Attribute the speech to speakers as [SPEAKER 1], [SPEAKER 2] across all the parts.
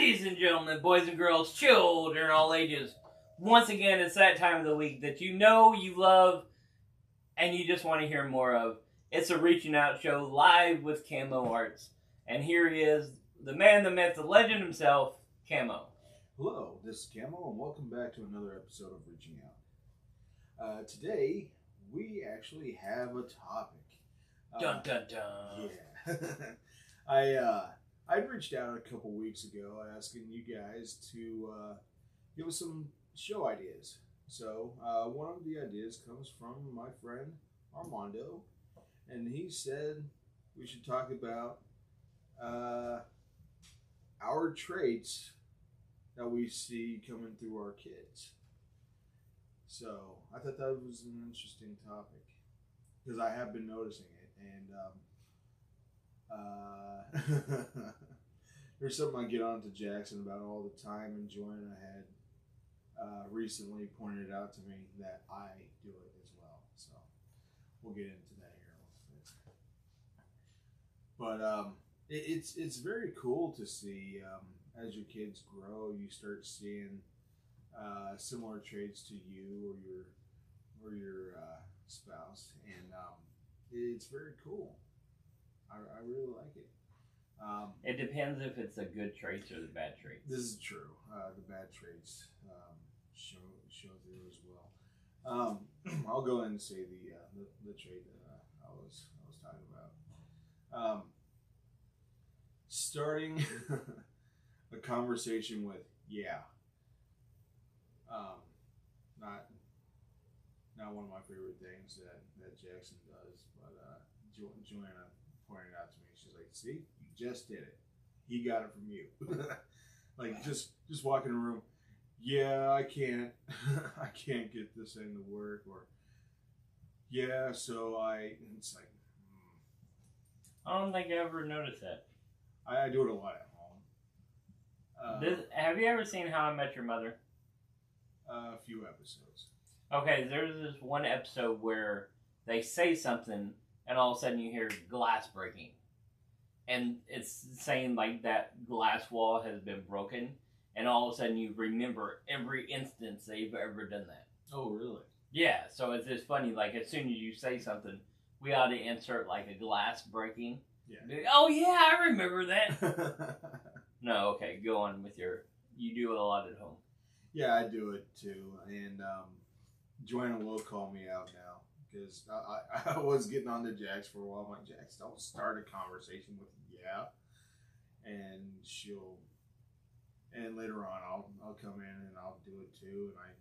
[SPEAKER 1] Ladies and gentlemen, boys and girls, children, all ages, once again, it's that time of the week that you know, you love, and you just want to hear more of. It's a Reaching Out show live with Camo Arts. And here he is, the man, the myth, the legend himself, Camo.
[SPEAKER 2] Hello, this is Camo, and welcome back to another episode of Reaching Out. Today, we actually have a topic.
[SPEAKER 1] Dun dun dun.
[SPEAKER 2] Yeah. I'd reached out a couple weeks ago asking you guys to give us some show ideas. So, one of the ideas comes from my friend Armando, and he said we should talk about our traits that we see coming through our kids. So, I thought that was an interesting topic because I have been noticing it, and there's something I get on to Jackson about all the time, and Joanna had recently pointed it out to me that I do it as well. So we'll get into that here a little bit. But it's very cool to see as your kids grow, you start seeing similar traits to you or your spouse, and it's very cool. I really like it.
[SPEAKER 1] It depends if it's the good traits or the bad traits.
[SPEAKER 2] This is true. The bad traits show through as well. I'll go ahead and say the trait that I was talking about. Starting a conversation with yeah. Not one of my favorite things that Jackson does, but Joanna pointed out to me. She's like, "See, you just did it. He got it from you." Like just walk in a room. Yeah, I can't get this thing to work, or yeah, so it's like
[SPEAKER 1] I don't think I ever noticed that.
[SPEAKER 2] I do it a lot at home.
[SPEAKER 1] Have you ever seen How I Met Your Mother?
[SPEAKER 2] A few episodes.
[SPEAKER 1] Okay, there's this one episode where they say something and all of a sudden you hear glass breaking. And it's saying like that glass wall has been broken, and all of a sudden you remember every instance they've ever done that.
[SPEAKER 2] Oh, really?
[SPEAKER 1] Yeah, so it's just funny, like as soon as you say something, we ought to insert like a glass breaking.
[SPEAKER 2] Yeah.
[SPEAKER 1] Oh yeah, I remember that. No, okay, go on with you do it a lot at home.
[SPEAKER 2] Yeah, I do it too, and Joanna will call me out now because I was getting on to Jax for a while. I'm like, Jax, don't start a conversation with yeah, and and later on I'll come in and I'll do it too, and I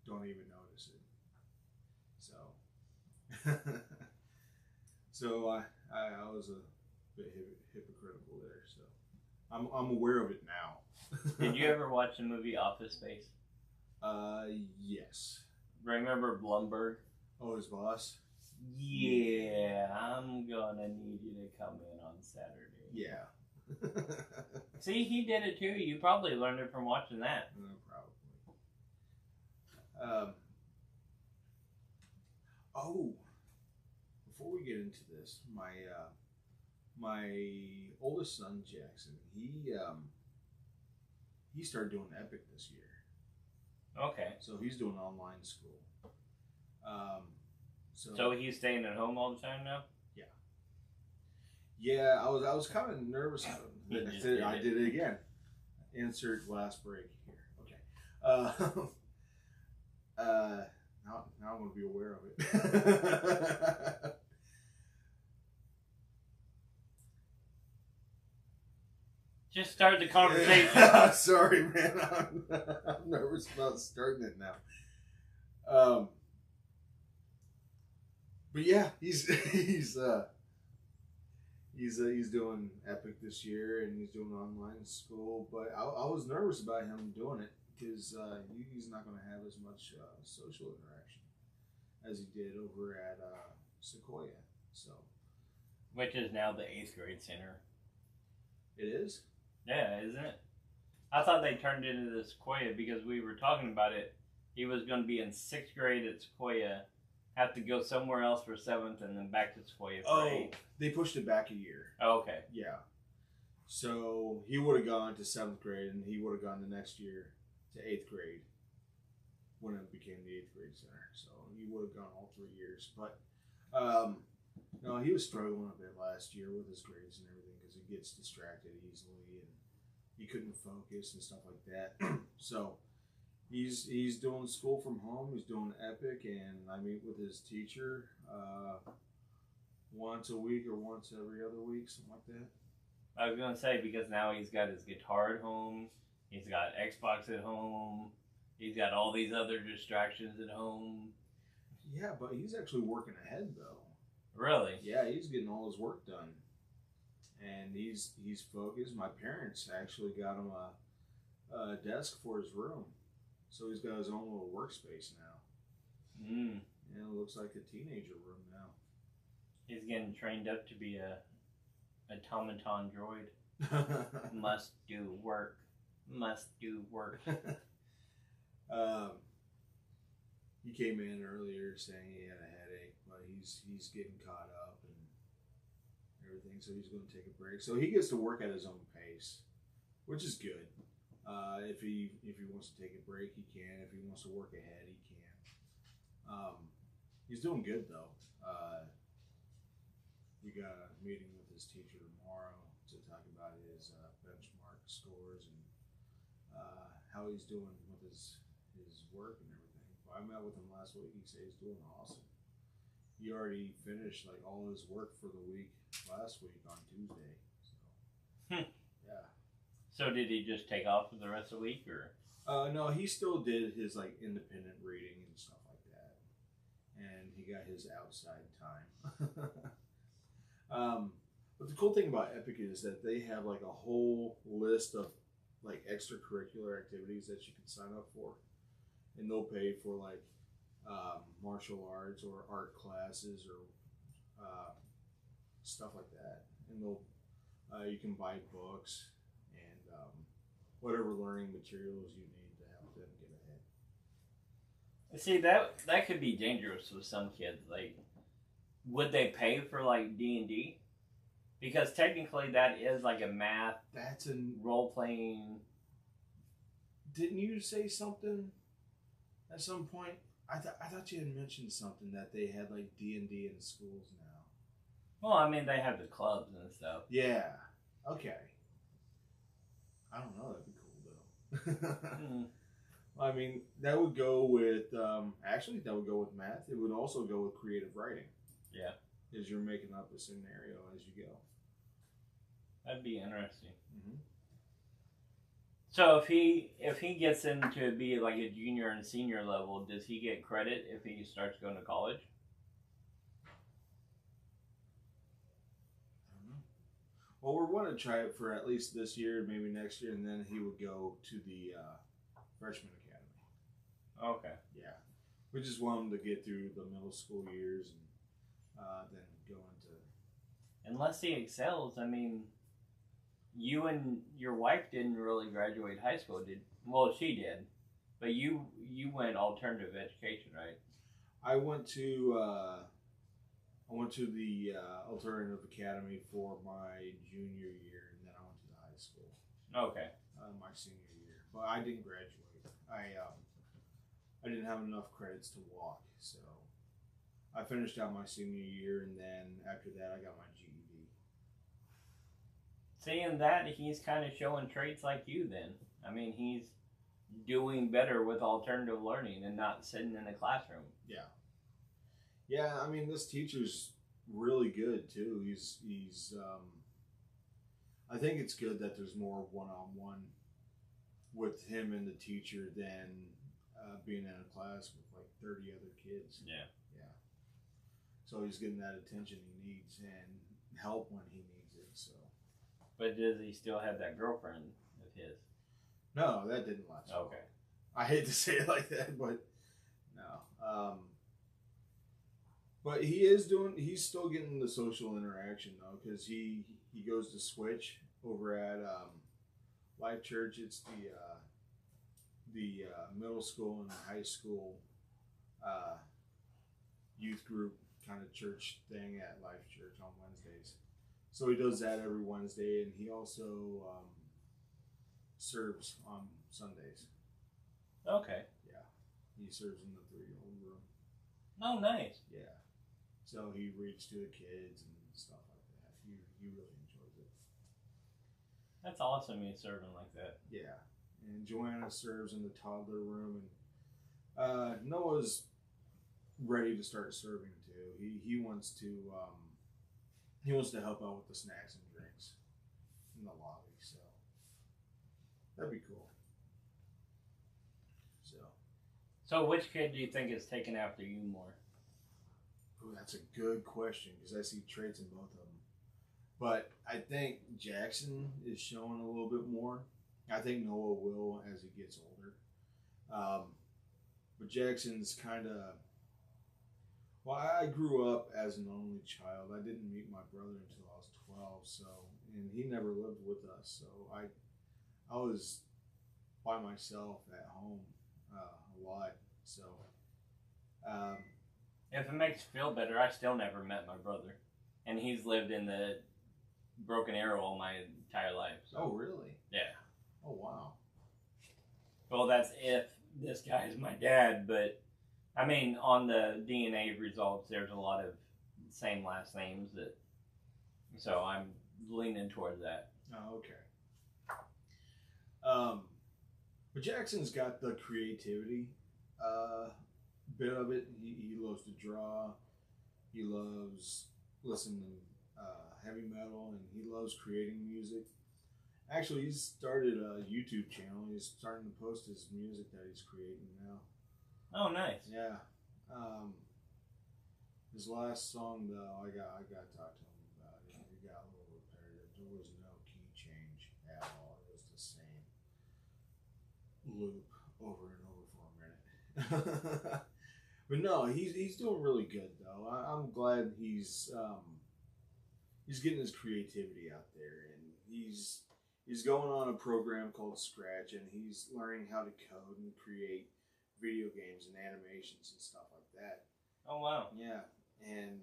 [SPEAKER 2] don't even notice it. So I was a bit hypocritical there. So I'm aware of it now.
[SPEAKER 1] Did you ever watch the movie Office Space?
[SPEAKER 2] Yes.
[SPEAKER 1] Remember Blumberg?
[SPEAKER 2] Oh, his boss?
[SPEAKER 1] Yeah, I'm gonna need you to come in on Saturday.
[SPEAKER 2] Yeah.
[SPEAKER 1] See, he did it too. You probably learned it from watching that.
[SPEAKER 2] Probably. Before we get into this, my oldest son Jackson, he started doing Epic this year.
[SPEAKER 1] Okay.
[SPEAKER 2] So he's doing online school.
[SPEAKER 1] So he's staying at home all the time now?
[SPEAKER 2] Yeah. Yeah, I was kind of nervous. I did it again. Insert glass break here. Okay. Now I'm going to be aware of it.
[SPEAKER 1] Just start the conversation.
[SPEAKER 2] Sorry, man. I'm nervous about starting it now. But yeah, he's doing Epic this year, and he's doing online school. But I was nervous about him doing it because he's not going to have as much social interaction as he did over at Sequoia. So,
[SPEAKER 1] which is now the 8th grade center.
[SPEAKER 2] It is?
[SPEAKER 1] Yeah, isn't it? I thought they turned it into the Sequoia because we were talking about it. He was going to be in 6th grade at Sequoia, have to go somewhere else for 7th, and then back to Sequoia for 8th.
[SPEAKER 2] They pushed it back a year.
[SPEAKER 1] Oh, okay.
[SPEAKER 2] Yeah. So he would have gone to 7th grade, and he would have gone the next year to 8th grade when it became the 8th grade center. So he would have gone all 3 years. But no, he was struggling a bit last year with his grades and everything because he gets distracted easily and he couldn't focus and stuff like that. So he's doing school from home. He's doing Epic, and I meet with his teacher once a week or once every other week, something like that.
[SPEAKER 1] I was gonna say, because now he's got his guitar at home, he's got Xbox at home, he's got all these other distractions at home.
[SPEAKER 2] Yeah, but he's actually working ahead though.
[SPEAKER 1] Really?
[SPEAKER 2] Yeah, he's getting all his work done, and he's focused. My parents actually got him a desk for his room, so he's got his own little workspace now.
[SPEAKER 1] Mm.
[SPEAKER 2] And it looks like a teenager room now.
[SPEAKER 1] He's getting trained up to be a automaton droid. Must do work. Must do work.
[SPEAKER 2] He came in earlier saying he had a headache, but he's getting caught up and everything, so he's going to take a break. So he gets to work at his own pace, which is good. If he wants to take a break, he can. If he wants to work ahead, he can. He's doing good though. We got a meeting with his teacher tomorrow to talk about his benchmark scores and how he's doing with his work and everything. I met with him last week. He said he's doing awesome. He already finished like all his work for the week last week on Tuesday. So yeah.
[SPEAKER 1] So did he just take off for the rest of the week, or?
[SPEAKER 2] No, he still did his like independent reading and stuff like that, and he got his outside time. But the cool thing about Epic is that they have like a whole list of like extracurricular activities that you can sign up for, and they'll pay for like martial arts or art classes or stuff like that, and they'll you can buy books and whatever learning materials you need to help them get ahead.
[SPEAKER 1] See, that could be dangerous with some kids. Like, would they pay for like D&D? Because technically that is like a math
[SPEAKER 2] That's an
[SPEAKER 1] role playing.
[SPEAKER 2] Didn't you say something at some point? I thought you had mentioned something that they had like D&D in schools now.
[SPEAKER 1] Well, I mean, they have the clubs and stuff.
[SPEAKER 2] Yeah. Okay. I don't know. That'd be cool though. I mean, that would go with actually that would go with math. It would also go with creative writing.
[SPEAKER 1] Yeah.
[SPEAKER 2] As you're making up a scenario as you go.
[SPEAKER 1] That'd be interesting.
[SPEAKER 2] Mm-hmm.
[SPEAKER 1] So if he gets into be like a junior and senior level, does he get credit if he starts going to college?
[SPEAKER 2] I don't know. Well, we're going to try it for at least this year, maybe next year, and then he would go to the freshman academy.
[SPEAKER 1] Okay.
[SPEAKER 2] Yeah, we just want him to get through the middle school years and then go into.
[SPEAKER 1] Unless he excels, I mean, you and your wife didn't really graduate high school, did? Well, she did, but you went alternative education, right?
[SPEAKER 2] I went to the alternative academy for my junior year, and then I went to the high school.
[SPEAKER 1] Okay.
[SPEAKER 2] My senior year, but I didn't graduate. I didn't have enough credits to walk, so I finished out my senior year, and then after that, I got my GED.
[SPEAKER 1] Seeing that, he's kind of showing traits like you then. I mean, he's doing better with alternative learning and not sitting in a classroom.
[SPEAKER 2] Yeah. Yeah, I mean, this teacher's really good, too. He's I think it's good that there's more one-on-one with him and the teacher than being in a class with like 30 other kids.
[SPEAKER 1] Yeah.
[SPEAKER 2] Yeah. So he's getting that attention he needs and help when he needs it, so.
[SPEAKER 1] But does he still have that girlfriend of his?
[SPEAKER 2] No, that didn't last long.
[SPEAKER 1] Okay.
[SPEAKER 2] I hate to say it like that, but no. But he's still getting the social interaction though, because he goes to Switch over at Life Church. It's the middle school and high school youth group kind of church thing at Life Church on Wednesdays. So he does that every Wednesday, and he also serves on Sundays.
[SPEAKER 1] Okay.
[SPEAKER 2] Yeah, he serves in the 3-year-old room.
[SPEAKER 1] Oh, nice.
[SPEAKER 2] Yeah, so he reads to the kids and stuff like that. He really enjoys it.
[SPEAKER 1] That's awesome. You serving like that.
[SPEAKER 2] Yeah, and Joanna serves in the toddler room, and Noah's ready to start serving too. He wants to help out with the snacks and drinks in the lobby, so that'd be cool.
[SPEAKER 1] So which kid do you think is taking after you more?
[SPEAKER 2] Ooh, that's a good question because I see traits in both of them. But I think Jackson is showing a little bit more. I think Noah will as he gets older. But Jackson's kind of. Well, I grew up as an only child. I didn't meet my brother until I was 12, so and he never lived with us. So I was by myself at home a lot. So
[SPEAKER 1] if it makes you feel better, I still never met my brother, and he's lived in the Broken Arrow all my entire life. So.
[SPEAKER 2] Oh, really?
[SPEAKER 1] Yeah.
[SPEAKER 2] Oh, wow.
[SPEAKER 1] Well, that's if this guy is my dad, but I mean, on the DNA results, there's a lot of same last names so I'm leaning towards that.
[SPEAKER 2] Oh, okay. But Jackson's got the creativity bit of it. He loves to draw. He loves listening to heavy metal, and he loves creating music. Actually, he's started a YouTube channel. He's starting to post his music that he's creating now.
[SPEAKER 1] Oh, nice.
[SPEAKER 2] Yeah. His last song, though, I got to talk to him about it. It got a little repetitive. There was no key change at all. It was the same loop over and over for a minute. But no, he's doing really good though. I'm glad he's getting his creativity out there, and he's going on a program called Scratch, and he's learning how to code and create video games and animations and stuff like that.
[SPEAKER 1] Oh, wow.
[SPEAKER 2] Yeah, and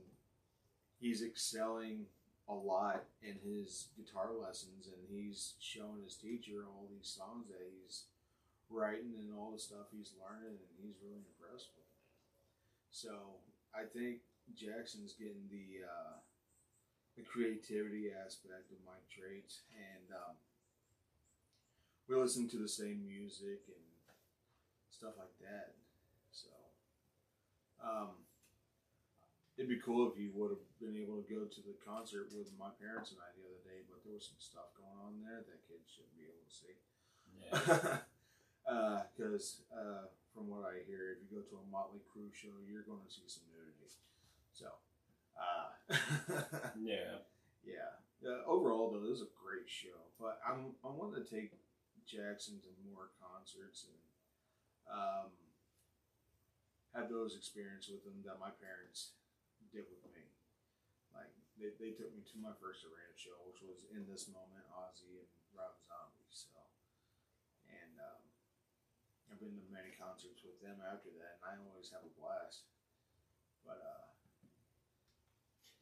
[SPEAKER 2] he's excelling a lot in his guitar lessons, and he's showing his teacher all these songs that he's writing and all the stuff he's learning, and he's really impressed with it. So I think Jackson's getting the creativity aspect of my traits, and we listen to the same music and stuff like that. So it'd be cool if you would have been able to go to the concert with my parents and I the other day, but there was some stuff going on there that kids shouldn't be able to see. Yeah. Because from what I hear, if you go to a Motley Crue show, you're going to see some nudity. So,
[SPEAKER 1] yeah.
[SPEAKER 2] Overall, though, this is a great show. But I wanting to take Jackson to more concerts and have those experiences with him that my parents did with me. Like they took me to my first arena show, which was In This Moment, Ozzy and Rob Zombie. So, and I've been to many concerts with them after that, and I always have a blast. But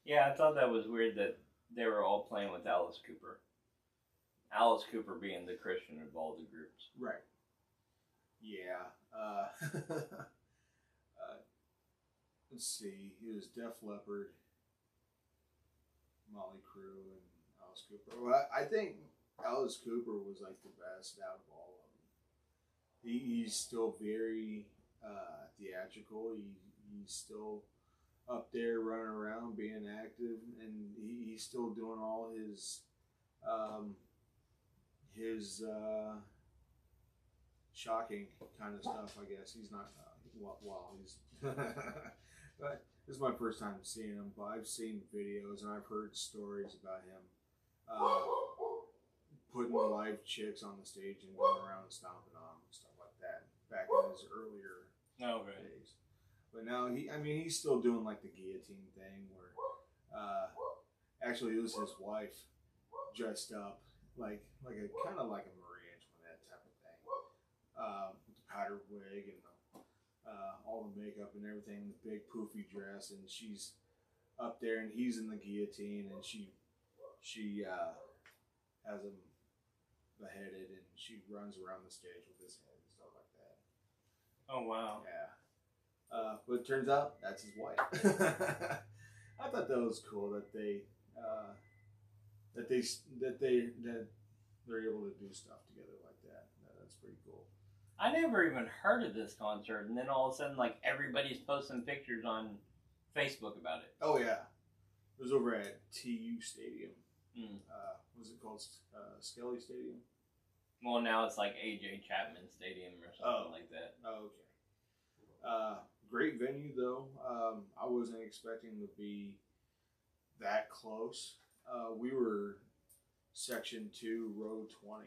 [SPEAKER 1] yeah, I thought that was weird that they were all playing with Alice Cooper. Alice Cooper being the Christian of all the groups.
[SPEAKER 2] Right. Yeah. Let's see. He was Def Leppard, Motley Crue, and Alice Cooper. Well, I think Alice Cooper was like the best out of all of them. He's still very theatrical. He's still up there running around, being active, and he's still doing all his shocking kind of stuff. I guess he's not. He's. But this is my first time seeing him, but I've seen videos and I've heard stories about him putting live chicks on the stage and going around and stomping on them and stuff like that back in his earlier days. But now he's still doing like the guillotine thing where actually it was his wife dressed up like a kind of like a Marie Antoinette type of thing with the powdered wig and all the makeup and everything, the big poofy dress, and she's up there and he's in the guillotine, and she she has him beheaded, and she runs around the stage with his head and stuff like that.
[SPEAKER 1] Oh wow.
[SPEAKER 2] Yeah. But it turns out that's his wife. I thought that was cool that they're able to do stuff together like that. That's pretty cool.
[SPEAKER 1] I never even heard of this concert, and then all of a sudden, like, everybody's posting pictures on Facebook about it.
[SPEAKER 2] Oh yeah, it was over at TU Stadium.
[SPEAKER 1] Mm.
[SPEAKER 2] What's it called? Skelly Stadium.
[SPEAKER 1] Well, now it's like AJ Chapman Stadium or something like that.
[SPEAKER 2] Oh, okay. Great venue though. I wasn't expecting to be that close. We were section 2, row 20,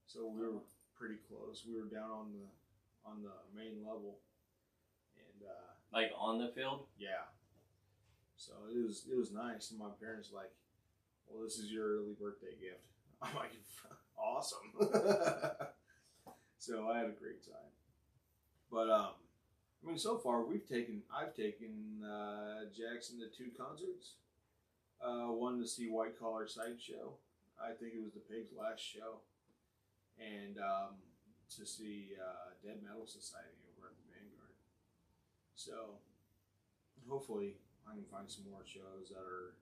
[SPEAKER 2] so we were pretty close. We were down on the main level, and
[SPEAKER 1] Like on the field.
[SPEAKER 2] yeah. So it was nice, and my parents were like, "Well, this is your early birthday gift." I'm like, "Awesome!" So I had a great time. But I mean, so far I've taken Jackson to 2 concerts. One to see White Collar Sideshow. I think it was the Pigs' last show, and to see Dead Metal Society over at the Vanguard. So hopefully I can find some more shows that are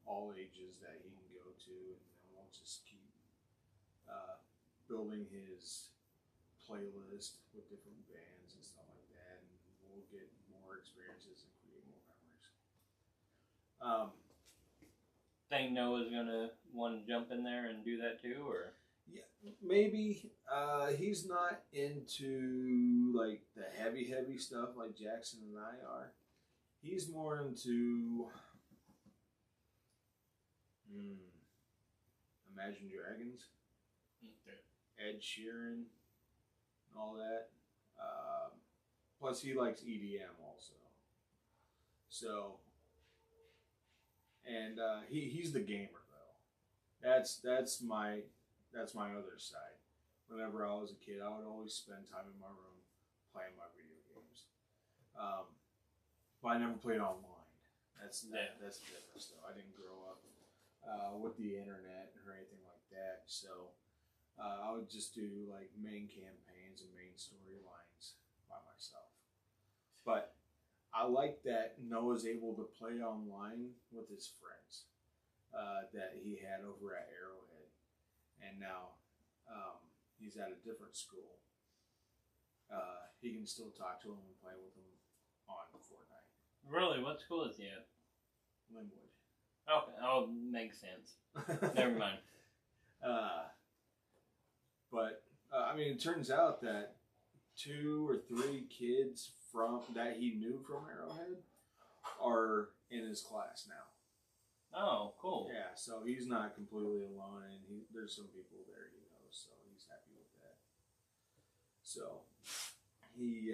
[SPEAKER 2] all ages that he can go to, and then we'll just keep building his playlist with different bands and stuff like that, and we'll get more experiences and create more memories.
[SPEAKER 1] Think Noah's gonna want to jump in there and do that too, or
[SPEAKER 2] Yeah, maybe. He's not into like the heavy stuff like Jackson and I are. He's more into Imagine Dragons, Ed Sheeran, and all that. Plus, he likes EDM also. So, and he's the gamer though. That's my other side. Whenever I was a kid, I would always spend time in my room playing my video games. But I never played online. That's different stuff. I didn't grow up with the internet or anything like that. So I would just do like main campaigns and main storylines by myself. But I like that Noah's able to play online with his friends that he had over at Arrowhead. And now he's at a different school. He can still talk to him and play with him on Fortnite.
[SPEAKER 1] really, what school is he at?
[SPEAKER 2] Linwood.
[SPEAKER 1] Okay, oh, makes sense. Never mind.
[SPEAKER 2] But I mean, it turns out that 2 or 3 kids from that he knew from Arrowhead are in his class now.
[SPEAKER 1] Oh, cool.
[SPEAKER 2] Yeah, so he's not completely alone, and there's some people there he knows, so he's happy with that. So he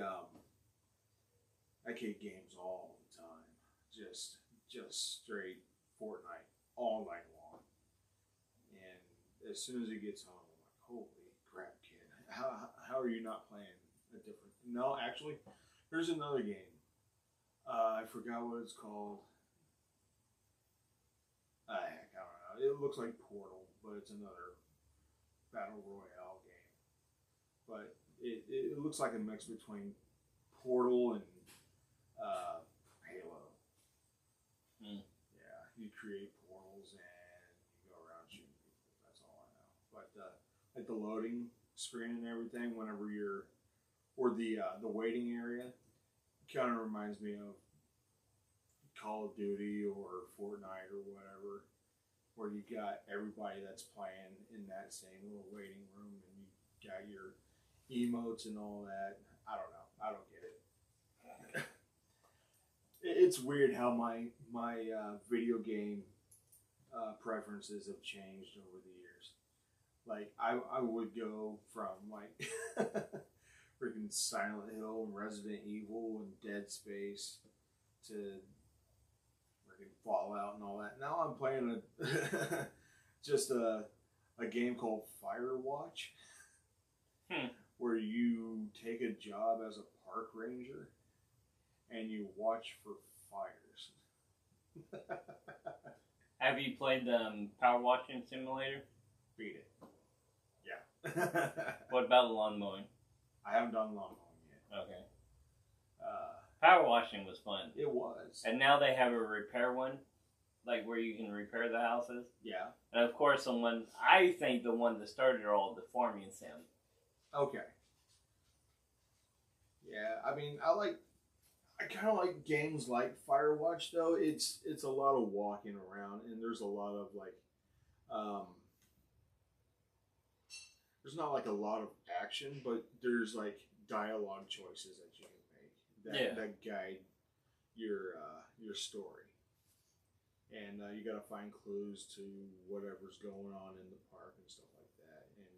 [SPEAKER 2] that kid games all the time, just straight Fortnite all night long. And as soon as he gets home, I'm like, holy crap, kid! How are you not playing a different? No, actually, there's another game. I forgot what it's called. Heck, I don't know. It looks like Portal, but it's another battle royale game. But it looks like a mix between Portal and Halo. Yeah, you create portals and you go around shooting people. That's all I know. But like the loading screen and everything, whenever you're or the waiting area, kind of reminds me of Call of Duty or Fortnite or whatever, where you got everybody that's playing in that same little waiting room, and you got your emotes and all that. I don't know. I don't get it. It's weird how my video game preferences have changed over the years. Like I would go from like freaking Silent Hill and Resident Evil and Dead Space to freaking Fallout and all that. Now I'm playing just a game called Firewatch, where you take a job as a park ranger and you watch for fires.
[SPEAKER 1] Have you played the Power Washing Simulator?
[SPEAKER 2] Beat it. Yeah.
[SPEAKER 1] What about lawn mowing?
[SPEAKER 2] I haven't done lawn mowing yet.
[SPEAKER 1] Okay.
[SPEAKER 2] Uh,
[SPEAKER 1] Power washing was fun.
[SPEAKER 2] it was.
[SPEAKER 1] And now they have a repair one, like where you can repair the houses.
[SPEAKER 2] Yeah.
[SPEAKER 1] And of course, I think the one that started all the farming sim.
[SPEAKER 2] Okay. Yeah, I mean, I kind of like games like Firewatch though. It's a lot of walking around, and there's a lot of like, there's not like a lot of action, but there's like dialogue choices that you can make that guide your story, and you got to find clues to whatever's going on in the park and stuff like that, and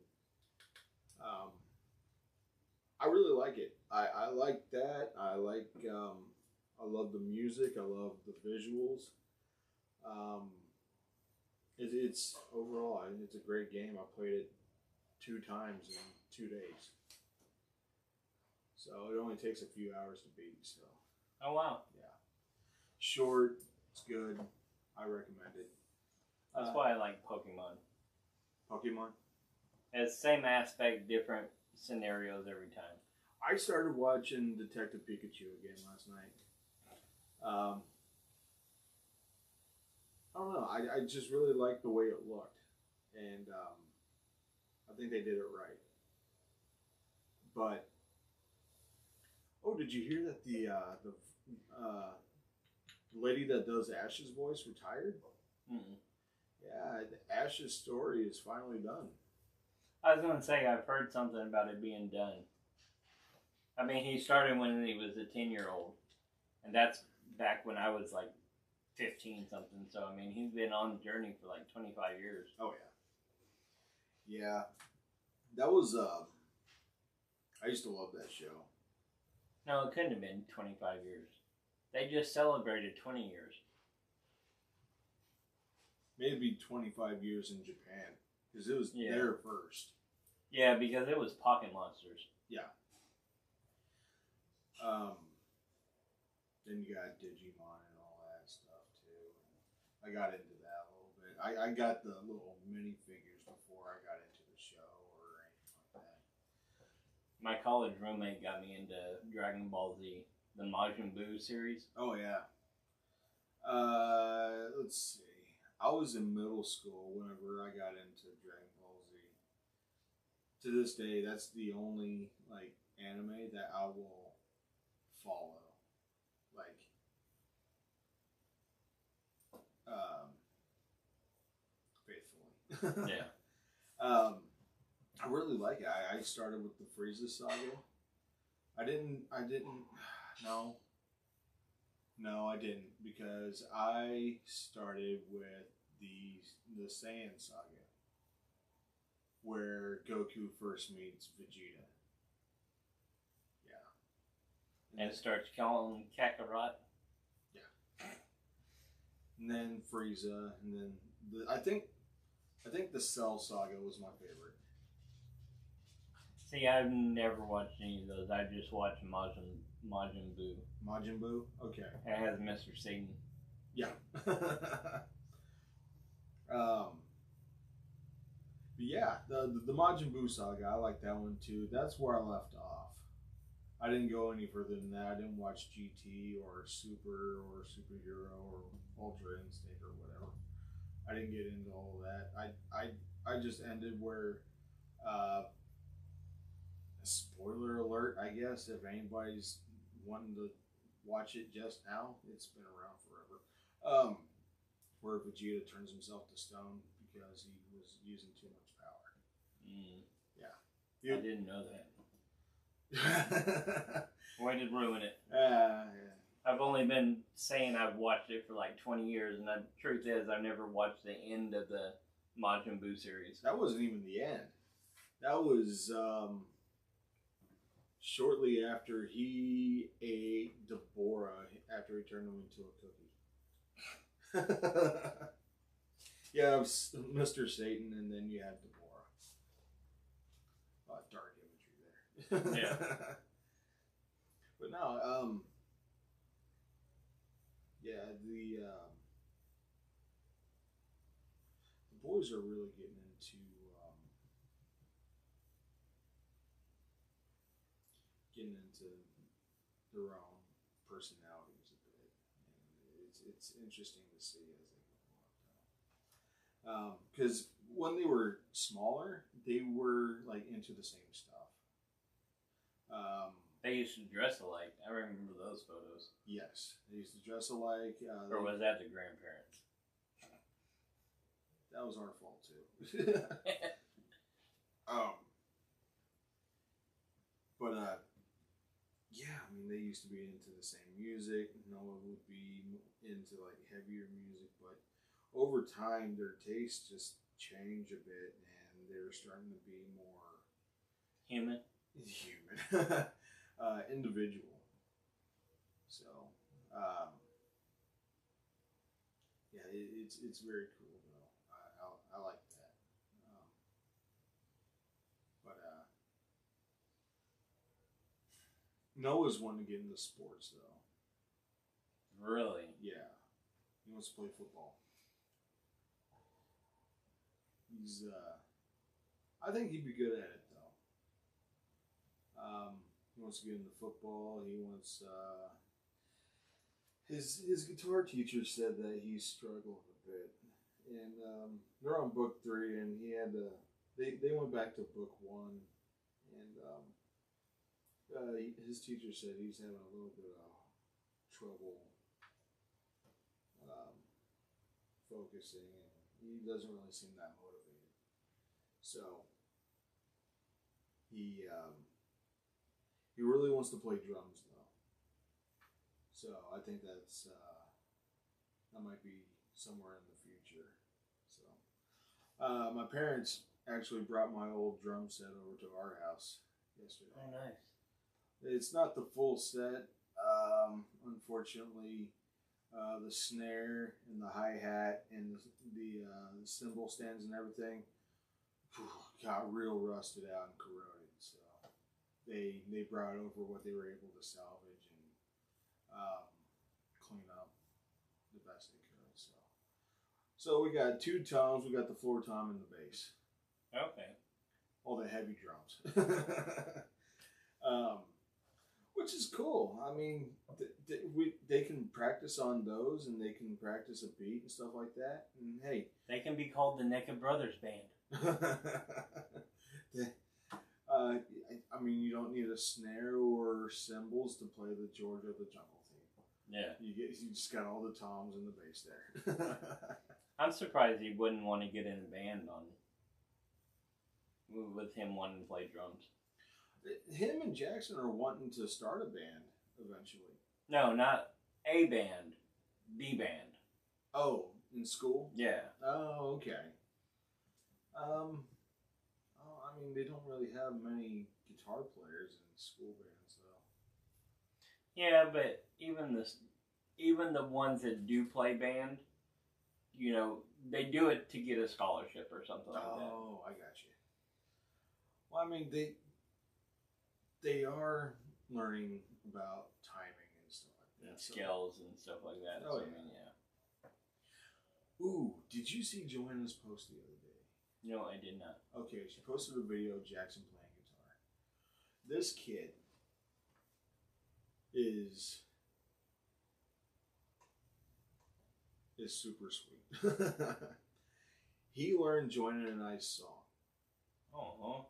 [SPEAKER 2] I really like it. I like that. I love the music. I love the visuals. It's overall, it's a great game. I played it 2 times in 2 days. So it only takes a few hours to beat. So.
[SPEAKER 1] Oh wow.
[SPEAKER 2] Yeah. Short. It's good. I recommend it.
[SPEAKER 1] That's why I like Pokemon.
[SPEAKER 2] Pokemon.
[SPEAKER 1] It's same aspect, different scenarios every time.
[SPEAKER 2] I started watching Detective Pikachu again last night. I don't know. I just really liked the way it looked, and I think they did it right. But did you hear that the lady that does Ash's voice retired?
[SPEAKER 1] Mm-mm.
[SPEAKER 2] Yeah, Ash's story is finally done.
[SPEAKER 1] I was going to say, I've heard something about it being done. I mean, he started when he was a 10-year-old, and that's back when I was like 15 something. So I mean, he's been on the journey for like 25 years.
[SPEAKER 2] Oh yeah, yeah. That was I used to love that show.
[SPEAKER 1] No, it couldn't have been 25 years. They just celebrated 20 years.
[SPEAKER 2] Maybe 25 years in Japan, because it was there first.
[SPEAKER 1] Yeah, because it was Pocket Monsters.
[SPEAKER 2] Yeah. Then you got Digimon and all that stuff too. I got into that a little bit. I got the little minifigures before I got into the show or anything like that.
[SPEAKER 1] My college roommate got me into Dragon Ball Z, the Majin Buu series.
[SPEAKER 2] Oh yeah. Let's see. I was in middle school whenever I got into Dragon Ball Z. To this day, that's the only like anime that I will follow. Like, faithfully.
[SPEAKER 1] Yeah.
[SPEAKER 2] I really like it. I started with the Frieza saga. I didn't. No, I didn't, because I started with the Saiyan saga, where Goku first meets Vegeta. Yeah.
[SPEAKER 1] And starts calling Kakarot.
[SPEAKER 2] Yeah. And then Frieza, and then I think the Cell saga was my favorite.
[SPEAKER 1] See, I've never watched any of those. I just watched Majin Buu.
[SPEAKER 2] Majin Buu? Okay.
[SPEAKER 1] It has Mr. Satan.
[SPEAKER 2] Yeah. But yeah, the Majin Buu saga, I like that one too. That's where I left off. I didn't go any further than that. I didn't watch GT or Super or Superhero or Ultra Instinct or whatever. I didn't get into all of that. I just ended where, spoiler alert, I guess, if anybody's wanting to watch it just now, it's been around forever. Where Vegeta turns himself to stone because he was using too much power.
[SPEAKER 1] Mm.
[SPEAKER 2] Yeah.
[SPEAKER 1] I didn't know that. Way to ruin it.
[SPEAKER 2] Yeah.
[SPEAKER 1] I've only been saying I've watched it for like 20 years, and the truth is I've never watched the end of the Majin Buu series.
[SPEAKER 2] That wasn't even the end. That was shortly after he ate Deborah after he turned him into a cookie. Yeah, it was Mr. Satan, and then you had Deborah. Dark imagery there.
[SPEAKER 1] Yeah.
[SPEAKER 2] But no, yeah, boys are really getting into their own personalities a bit, and it's interesting to see as they grow up. Because when they were smaller, they were like into the same stuff.
[SPEAKER 1] They used to dress alike. I remember those photos.
[SPEAKER 2] Yes, they used to dress alike.
[SPEAKER 1] Or was that the grandparents?
[SPEAKER 2] That was our fault too. But yeah, I mean, they used to be into the same music. Noah would be into like heavier music, but over time, their tastes just changed a bit, and they're starting to be more
[SPEAKER 1] human,
[SPEAKER 2] individual. So, yeah, it's very cool though. I like that. But Noah's wanting to get into sports though.
[SPEAKER 1] Really?
[SPEAKER 2] Yeah, he wants to play football. He's I think he'd be good at it though. He wants to get into football. He wants his guitar teacher said that he struggled a bit, and they're on book 3, and he had to. They went back to book 1, and his teacher said he's having a little bit of trouble focusing, and he doesn't really seem that motivated. So he really wants to play drums though. So I think that might be somewhere in the future. So my parents actually brought my old drum set over to our house yesterday.
[SPEAKER 1] Oh, nice.
[SPEAKER 2] It's not the full set, unfortunately. The snare and the hi-hat and the cymbal stands and everything got real rusted out and corroded. So they brought over what they were able to salvage and clean up the best they could. So we got 2 toms. We got the floor tom and the bass.
[SPEAKER 1] Okay.
[SPEAKER 2] All the heavy drums. Which is cool. I mean, they can practice on those, and they can practice a beat and stuff like that. And hey,
[SPEAKER 1] they can be called the Naked Brothers Band.
[SPEAKER 2] I mean, you don't need a snare or cymbals to play the Georgia the Jungle theme.
[SPEAKER 1] Yeah,
[SPEAKER 2] you just got all the toms and the bass there.
[SPEAKER 1] I'm surprised he wouldn't want to get in a band with him wanting to play drums.
[SPEAKER 2] Him and Jackson are wanting to start a band eventually.
[SPEAKER 1] No, not a band. The band.
[SPEAKER 2] Oh, in school?
[SPEAKER 1] Yeah.
[SPEAKER 2] Oh, okay. I mean, they don't really have many guitar players in school bands, though.
[SPEAKER 1] Yeah, but even the ones that do play band, you know, they do it to get a scholarship or something like that.
[SPEAKER 2] Oh, I got you. Well, I mean, they are learning about timing and stuff like that.
[SPEAKER 1] And scales and stuff like that.
[SPEAKER 2] Oh,
[SPEAKER 1] so,
[SPEAKER 2] yeah.
[SPEAKER 1] I mean, yeah.
[SPEAKER 2] Ooh, did you see Joanna's post the other day?
[SPEAKER 1] No, I did not.
[SPEAKER 2] Okay, she posted a video of Jackson playing guitar. This kid is super sweet. He learned Joanna and I's song.
[SPEAKER 1] Uh-huh.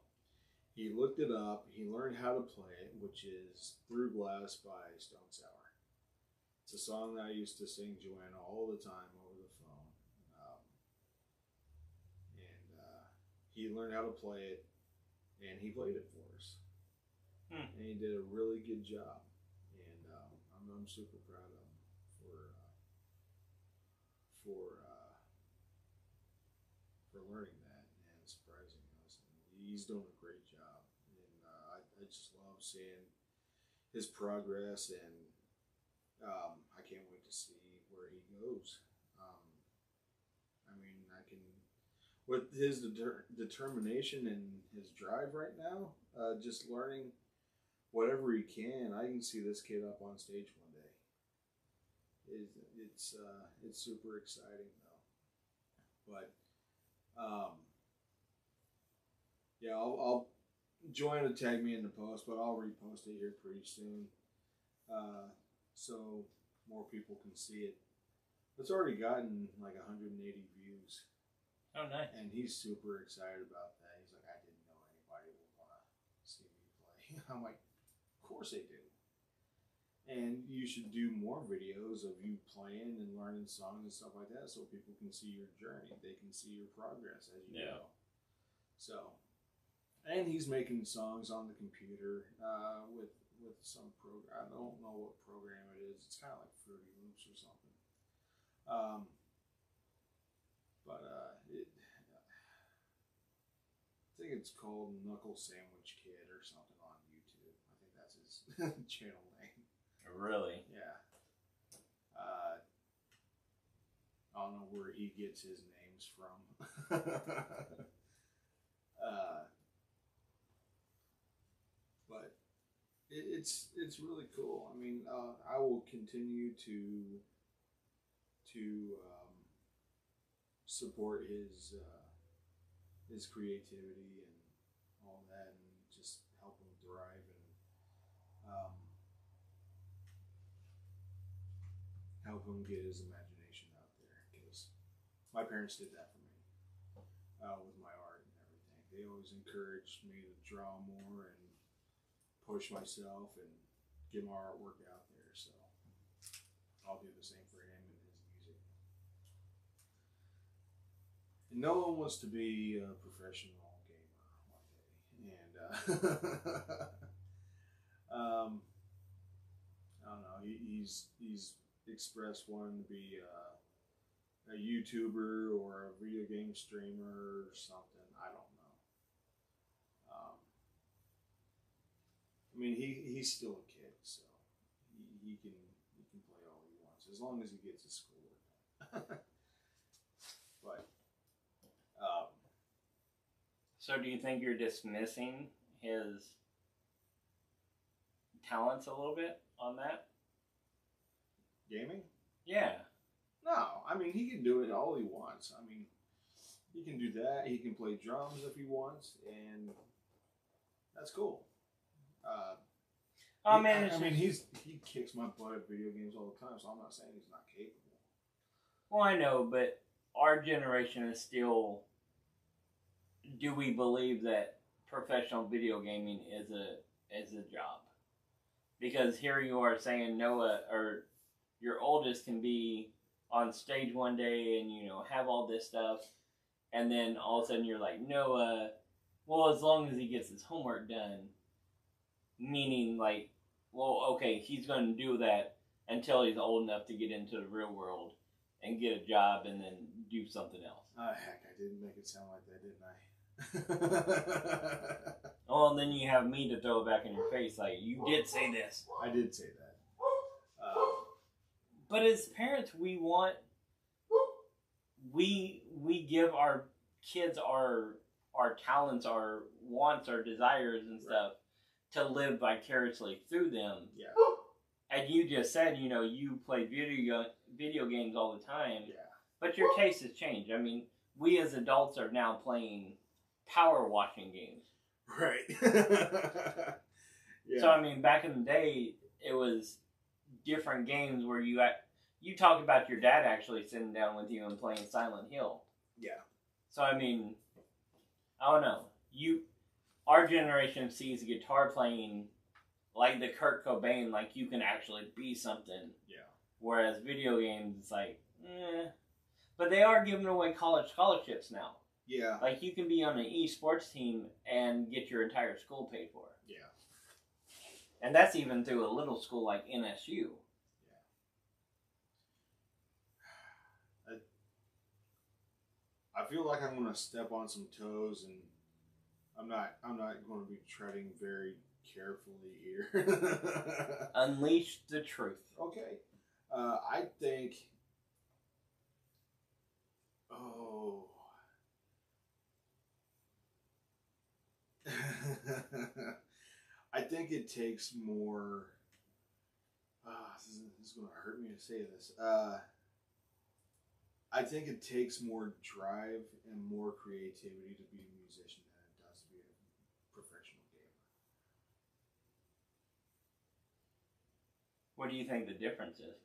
[SPEAKER 2] He looked it up. He learned how to play it, which is Through Glass by Stone Sour. It's a song that I used to sing Joanna all the time over the phone. He learned how to play it, and he played it for us. And he did a really good job. And I'm super proud of him for learning that and surprising us. And he's doing a great job. And I just love seeing his progress, and I can't wait to see where he goes. I mean, with his determination and his drive right now, just learning whatever he can, I can see this kid up on stage one day. It's super exciting though. But Yeah, I'll join to tag me in the post, but I'll repost it here pretty soon, so more people can see it. It's already gotten like 180 views.
[SPEAKER 1] Oh, nice.
[SPEAKER 2] And he's super excited about that. He's like, I didn't know anybody would want to see me play. I'm like, of course they do. And you should do more videos of you playing and learning songs and stuff like that so people can see your journey. They can see your progress as you go. So, and he's making songs on the computer with some program. I don't know what program it is. It's kind of like Fruity Loops or something. I think it's called Knuckle Sandwich Kid or something on YouTube. I think that's his channel name.
[SPEAKER 1] Really?
[SPEAKER 2] Yeah. I don't know where he gets his names from. But it's really cool. I mean, I will continue to support his creativity and all that, and just help him thrive and help him get his imagination out there. Because my parents did that for me with my art and everything. They always encouraged me to draw more and push myself and get my artwork out there. So I'll do the same for him and his music. And no one wants to be a professional gamer one day. And I don't know. He's expressed wanting to be a YouTuber or a video game streamer or something. I don't know. I mean, he's still a kid, so he can play all he wants as long as he gets his schoolwork done. But
[SPEAKER 1] so do you think you're dismissing his talents a little bit on that?
[SPEAKER 2] Gaming?
[SPEAKER 1] Yeah.
[SPEAKER 2] No, I mean, he can do it all he wants. I mean, he can do that. He can play drums if he wants, and that's cool. He kicks my butt at video games all the time, so I'm not saying he's not capable.
[SPEAKER 1] Well, I know, but our generation is still. Do we believe that professional video gaming is a job? Because here you are saying Noah, or your oldest, can be on stage one day and have all this stuff, and then all of a sudden you're like, Noah, well, as long as he gets his homework done, meaning like, well, okay, he's going to do that until he's old enough to get into the real world and get a job and then do something else.
[SPEAKER 2] Heck, I didn't make it sound like that, didn't I?
[SPEAKER 1] Oh, and then you have me to throw it back in your face, like, you did say this.
[SPEAKER 2] I did say that.
[SPEAKER 1] But as parents, we give our kids our talents, our wants, our desires and stuff to live vicariously through them.
[SPEAKER 2] Yeah.
[SPEAKER 1] And you just said, you play video games all the time.
[SPEAKER 2] Yeah.
[SPEAKER 1] But your taste has changed. I mean, we as adults are now playing power washing games.
[SPEAKER 2] Right. Yeah.
[SPEAKER 1] So, I mean, back in the day, it was different games where you talked about your dad actually sitting down with you and playing Silent Hill.
[SPEAKER 2] Yeah.
[SPEAKER 1] So, I mean, I don't know. Our generation sees guitar playing like the Kurt Cobain, like you can actually be something.
[SPEAKER 2] Yeah.
[SPEAKER 1] Whereas video games, it's like, But they are giving away college scholarships now.
[SPEAKER 2] Yeah.
[SPEAKER 1] Like, you can be on an esports team and get your entire school paid for.
[SPEAKER 2] Yeah.
[SPEAKER 1] And that's even through a little school like NSU.
[SPEAKER 2] Yeah. I feel like I'm going to step on some toes, and I'm not going to be treading very carefully here.
[SPEAKER 1] Unleash the truth.
[SPEAKER 2] Okay. I think... Oh... I think it takes more... this is going to hurt me to say this. I think it takes more drive and more creativity to be a musician than it does to be a professional gamer.
[SPEAKER 1] What do you think the difference is?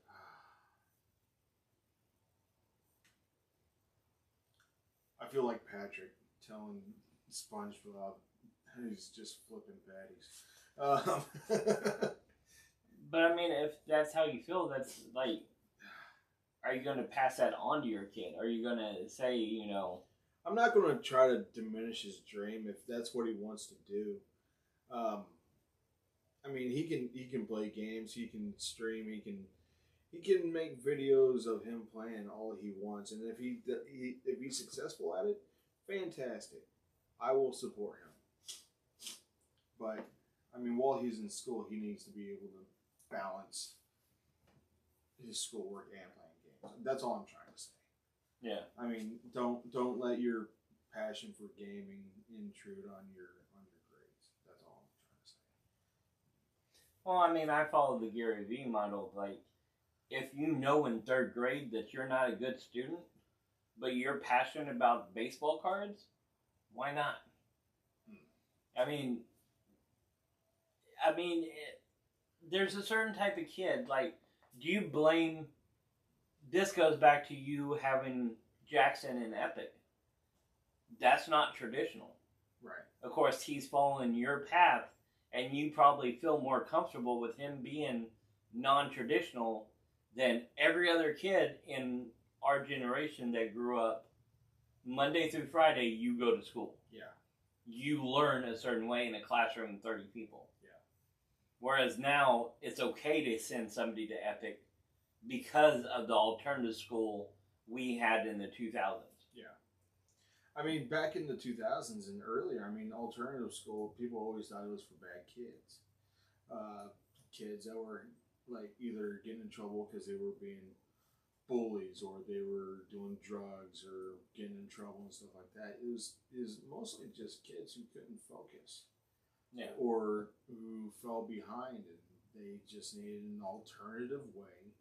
[SPEAKER 2] I feel like Patrick telling SpongeBob he's just flipping patties.
[SPEAKER 1] But I mean, if that's how you feel, that's like, are you going to pass that on to your kid? Are you going to say, you know?
[SPEAKER 2] I'm not going to try to diminish his dream if that's what he wants to do. I mean, he can play games, he can stream, he can make videos of him playing all he wants, and if he's successful at it, fantastic. I will support him. But I mean, while he's in school, he needs to be able to balance his schoolwork and playing games. That's all I'm trying to say.
[SPEAKER 1] Yeah.
[SPEAKER 2] I mean, don't let your passion for gaming intrude on your grades. That's all I'm trying to say.
[SPEAKER 1] Well, I mean, I follow the Gary Vee model. Like, if you know in third grade that you're not a good student, but you're passionate about baseball cards, why not? I mean, there's a certain type of kid. Like, do you blame? This goes back to you having Jackson in Epic. That's not traditional.
[SPEAKER 2] Right.
[SPEAKER 1] Of course, he's following your path, and you probably feel more comfortable with him being non-traditional than every other kid in our generation that grew up Monday through Friday. You go to school.
[SPEAKER 2] Yeah.
[SPEAKER 1] You learn a certain way in a classroom of 30 people.
[SPEAKER 2] Yeah.
[SPEAKER 1] Whereas now it's okay to send somebody to Epic because of the alternative school we had in the 2000s.
[SPEAKER 2] Yeah. I mean, back in the 2000s and earlier, I mean, alternative school, people always thought it was for bad kids. Kids that were, like, either getting in trouble because they were being bullies or they were doing drugs or getting in trouble and stuff like that. It was mostly just kids who couldn't focus.
[SPEAKER 1] Yeah.
[SPEAKER 2] Or who fell behind and they just needed an alternative way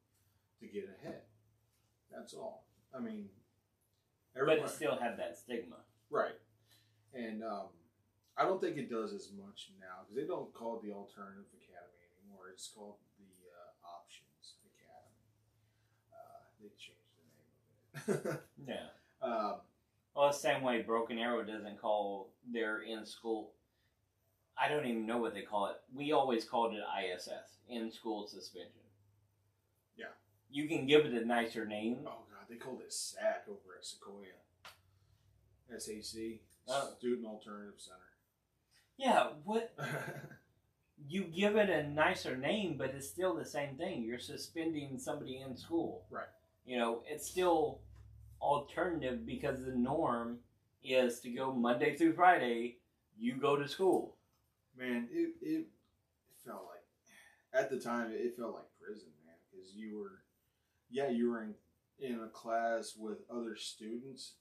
[SPEAKER 2] to get ahead. That's all. I mean,
[SPEAKER 1] but it still had that stigma.
[SPEAKER 2] Right. And I don't think it does as much now because they don't call it the Alternative Academy anymore. It's called the Options Academy. They changed the name of it.
[SPEAKER 1] Yeah. Well, the same way Broken Arrow doesn't call their in-school. I don't even know what they call it. We always called it ISS, in-school suspension.
[SPEAKER 2] Yeah.
[SPEAKER 1] You can give it a nicer name.
[SPEAKER 2] Oh, God. They called it SAC over at Sequoia. SAC.
[SPEAKER 1] Oh.
[SPEAKER 2] Student Alternative Center.
[SPEAKER 1] Yeah, what? You give it a nicer name, but it's still the same thing. You're suspending somebody in school.
[SPEAKER 2] Right.
[SPEAKER 1] You know, it's still alternative because the norm is to go Monday through Friday, you go to school.
[SPEAKER 2] Man, it felt like, at the time, it felt like prison, man. Because you were in a class with other students,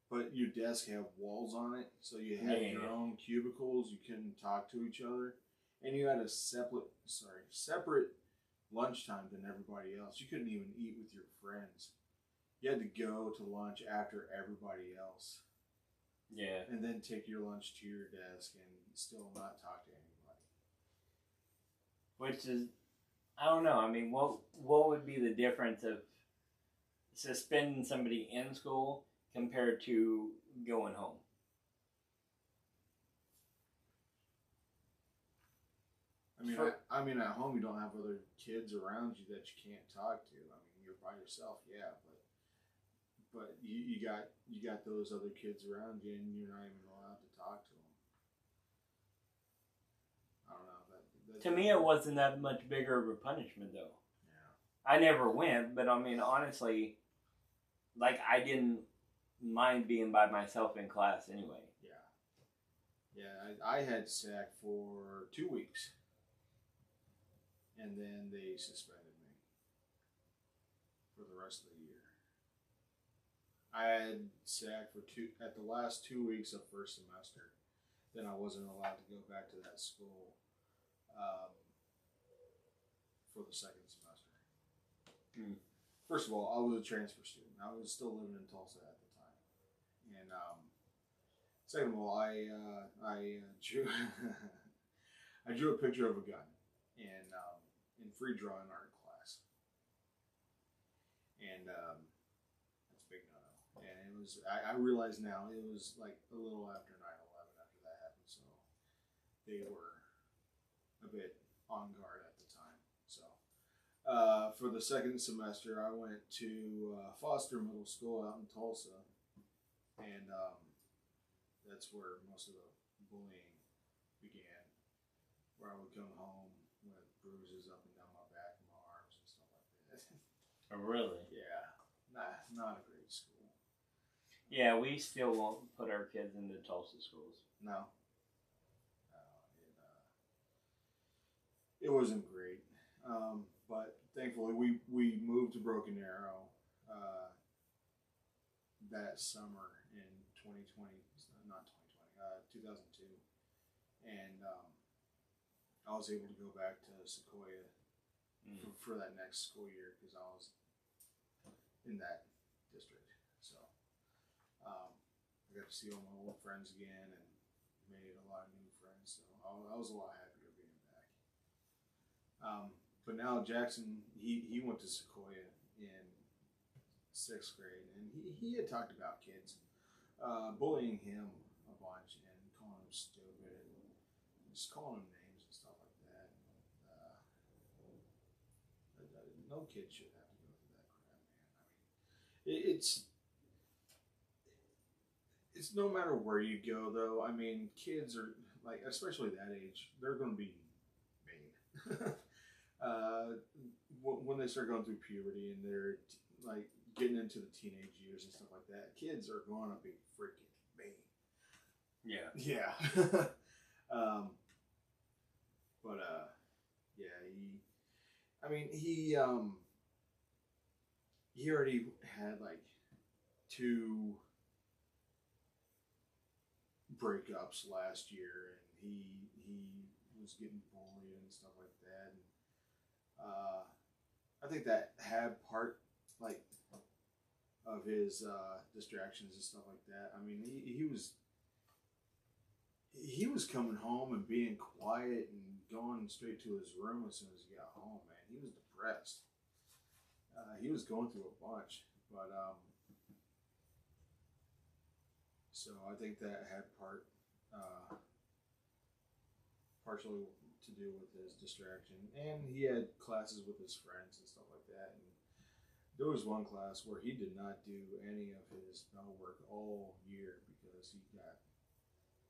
[SPEAKER 2] but your desk had walls on it, so you had your own cubicles. You couldn't talk to each other, and you had a separate lunchtime than everybody else. You couldn't even eat with your friends. You had to go to lunch after everybody else.
[SPEAKER 1] Yeah.
[SPEAKER 2] And then take your lunch to your desk and still not talk to anybody.
[SPEAKER 1] Which is, I don't know. I mean, what would be the difference of suspending somebody in school compared to going home?
[SPEAKER 2] I mean, at home you don't have other kids around you that you can't talk to. I mean, you're by yourself, yeah, but you got those other kids around you, and you're not even allowed to talk to them. I don't know.
[SPEAKER 1] To me, it wasn't that much bigger of a punishment, though.
[SPEAKER 2] Yeah.
[SPEAKER 1] I never went, but I mean, honestly, like, I didn't mind being by myself in class anyway.
[SPEAKER 2] Yeah. Yeah, I had SAC for 2 weeks. And then they suspended me for the rest of the year. I had SAC at the last 2 weeks of first semester. Then I wasn't allowed to go back to that school for the second semester. first of all, I was a transfer student. I was still living in Tulsa at the time, and second of all, I drew I drew a picture of a gun in free drawing art class, and that's a big no-no. And it was I realize now it was like a little after 9/11 after that happened, so they were a bit on guard at the time. So for the second semester, I went to Foster Middle School out in Tulsa, and that's where most of the bullying began. Where I would come home with bruises up and down my back and my arms and stuff like that.
[SPEAKER 1] Oh, really?
[SPEAKER 2] Yeah, not a great school.
[SPEAKER 1] Yeah, we still won't put our kids into Tulsa schools.
[SPEAKER 2] No. It wasn't great. But thankfully, we moved to Broken Arrow that summer in 2020, not 2020, 2002. And I was able to go back to Sequoia for that next school year because I was in that district. So I got to see all my old friends again and made a lot of new friends. So I was a lot happier being back. But now Jackson, he went to Sequoia in 6th grade, and he had talked about kids bullying him a bunch and calling him stupid and just calling him names and stuff like that. No kid should have to go through that crap, man. I mean, it's no matter where you go, though. I mean, kids are like, especially that age, they're going to be mean. When they start going through puberty and they're like getting into the teenage years and stuff like that, kids are going to be freaking mean.
[SPEAKER 1] Yeah.
[SPEAKER 2] Yeah. He already had like 2 breakups last year, and he was getting bullied and stuff like that. And I think that had part like of his distractions and stuff like that. I mean, he was coming home and being quiet and going straight to his room as soon as he got home. Man, he was depressed. He was going through a bunch, but so I think that had partially to do with his distraction, and he had classes with his friends and stuff like that. And there was one class where he did not do any of his bell work all year because he got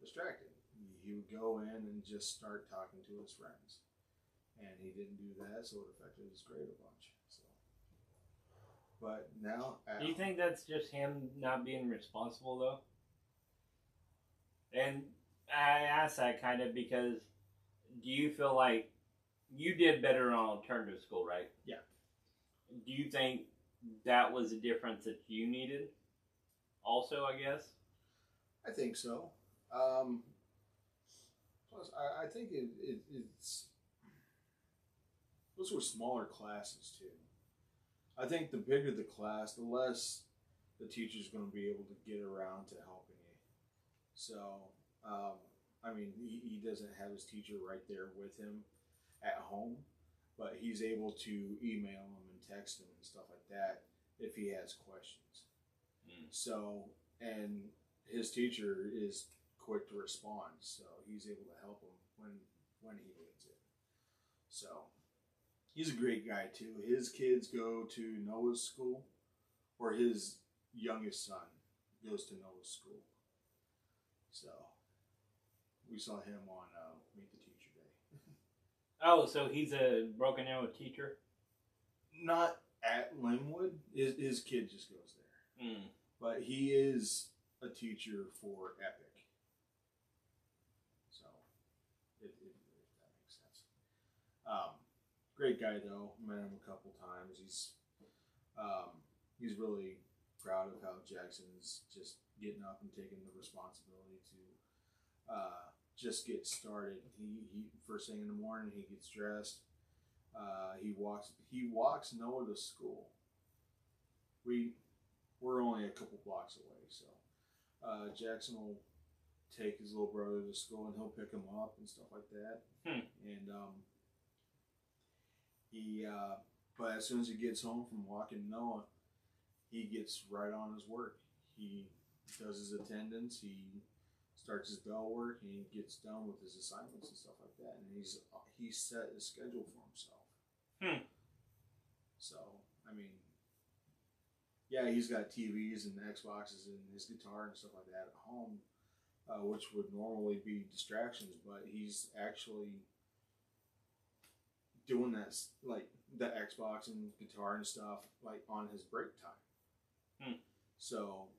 [SPEAKER 2] distracted. He would go in and just start talking to his friends, and he didn't do that, so it affected his grade a bunch. So, but now,
[SPEAKER 1] do you think that's just him not being responsible, though? And I ask that kind of because, do you feel like you did better on alternative school, right?
[SPEAKER 2] Yeah.
[SPEAKER 1] Do you think that was a difference that you needed? Also, I guess.
[SPEAKER 2] I think so. Plus, I think it's those were smaller classes too. I think the bigger the class, the less the teacher's going to be able to get around to helping you. So, I mean, he doesn't have his teacher right there with him at home, but he's able to email him and text him and stuff like that if he has questions. So, and his teacher is quick to respond, so he's able to help him when he needs it. So, he's a great guy too. His kids go to Noah's school, or his youngest son goes to Noah's school. So, we saw him on Meet the Teacher Day.
[SPEAKER 1] Oh, so he's a Broken Arrow teacher?
[SPEAKER 2] Not at Linwood. His kid just goes there. But he is a teacher for Epic. So, if that makes sense. Great guy though. Met him a couple times. He's really proud of how Jackson's just getting up and taking the responsibility to just get started. He first thing in the morning he gets dressed. He walks Noah to school. we're only a couple blocks away, so Jackson will take his little brother to school and he'll pick him up and stuff like that. And but as soon as he gets home from walking Noah, he gets right on his work. He does his attendance. He starts his bell work. And he gets done with his assignments and stuff like that. And he's set his schedule for himself. So I mean, yeah, he's got TVs and Xboxes and his guitar and stuff like that at home, which would normally be distractions. But he's actually doing that, like the Xbox and guitar and stuff, like on his break time. So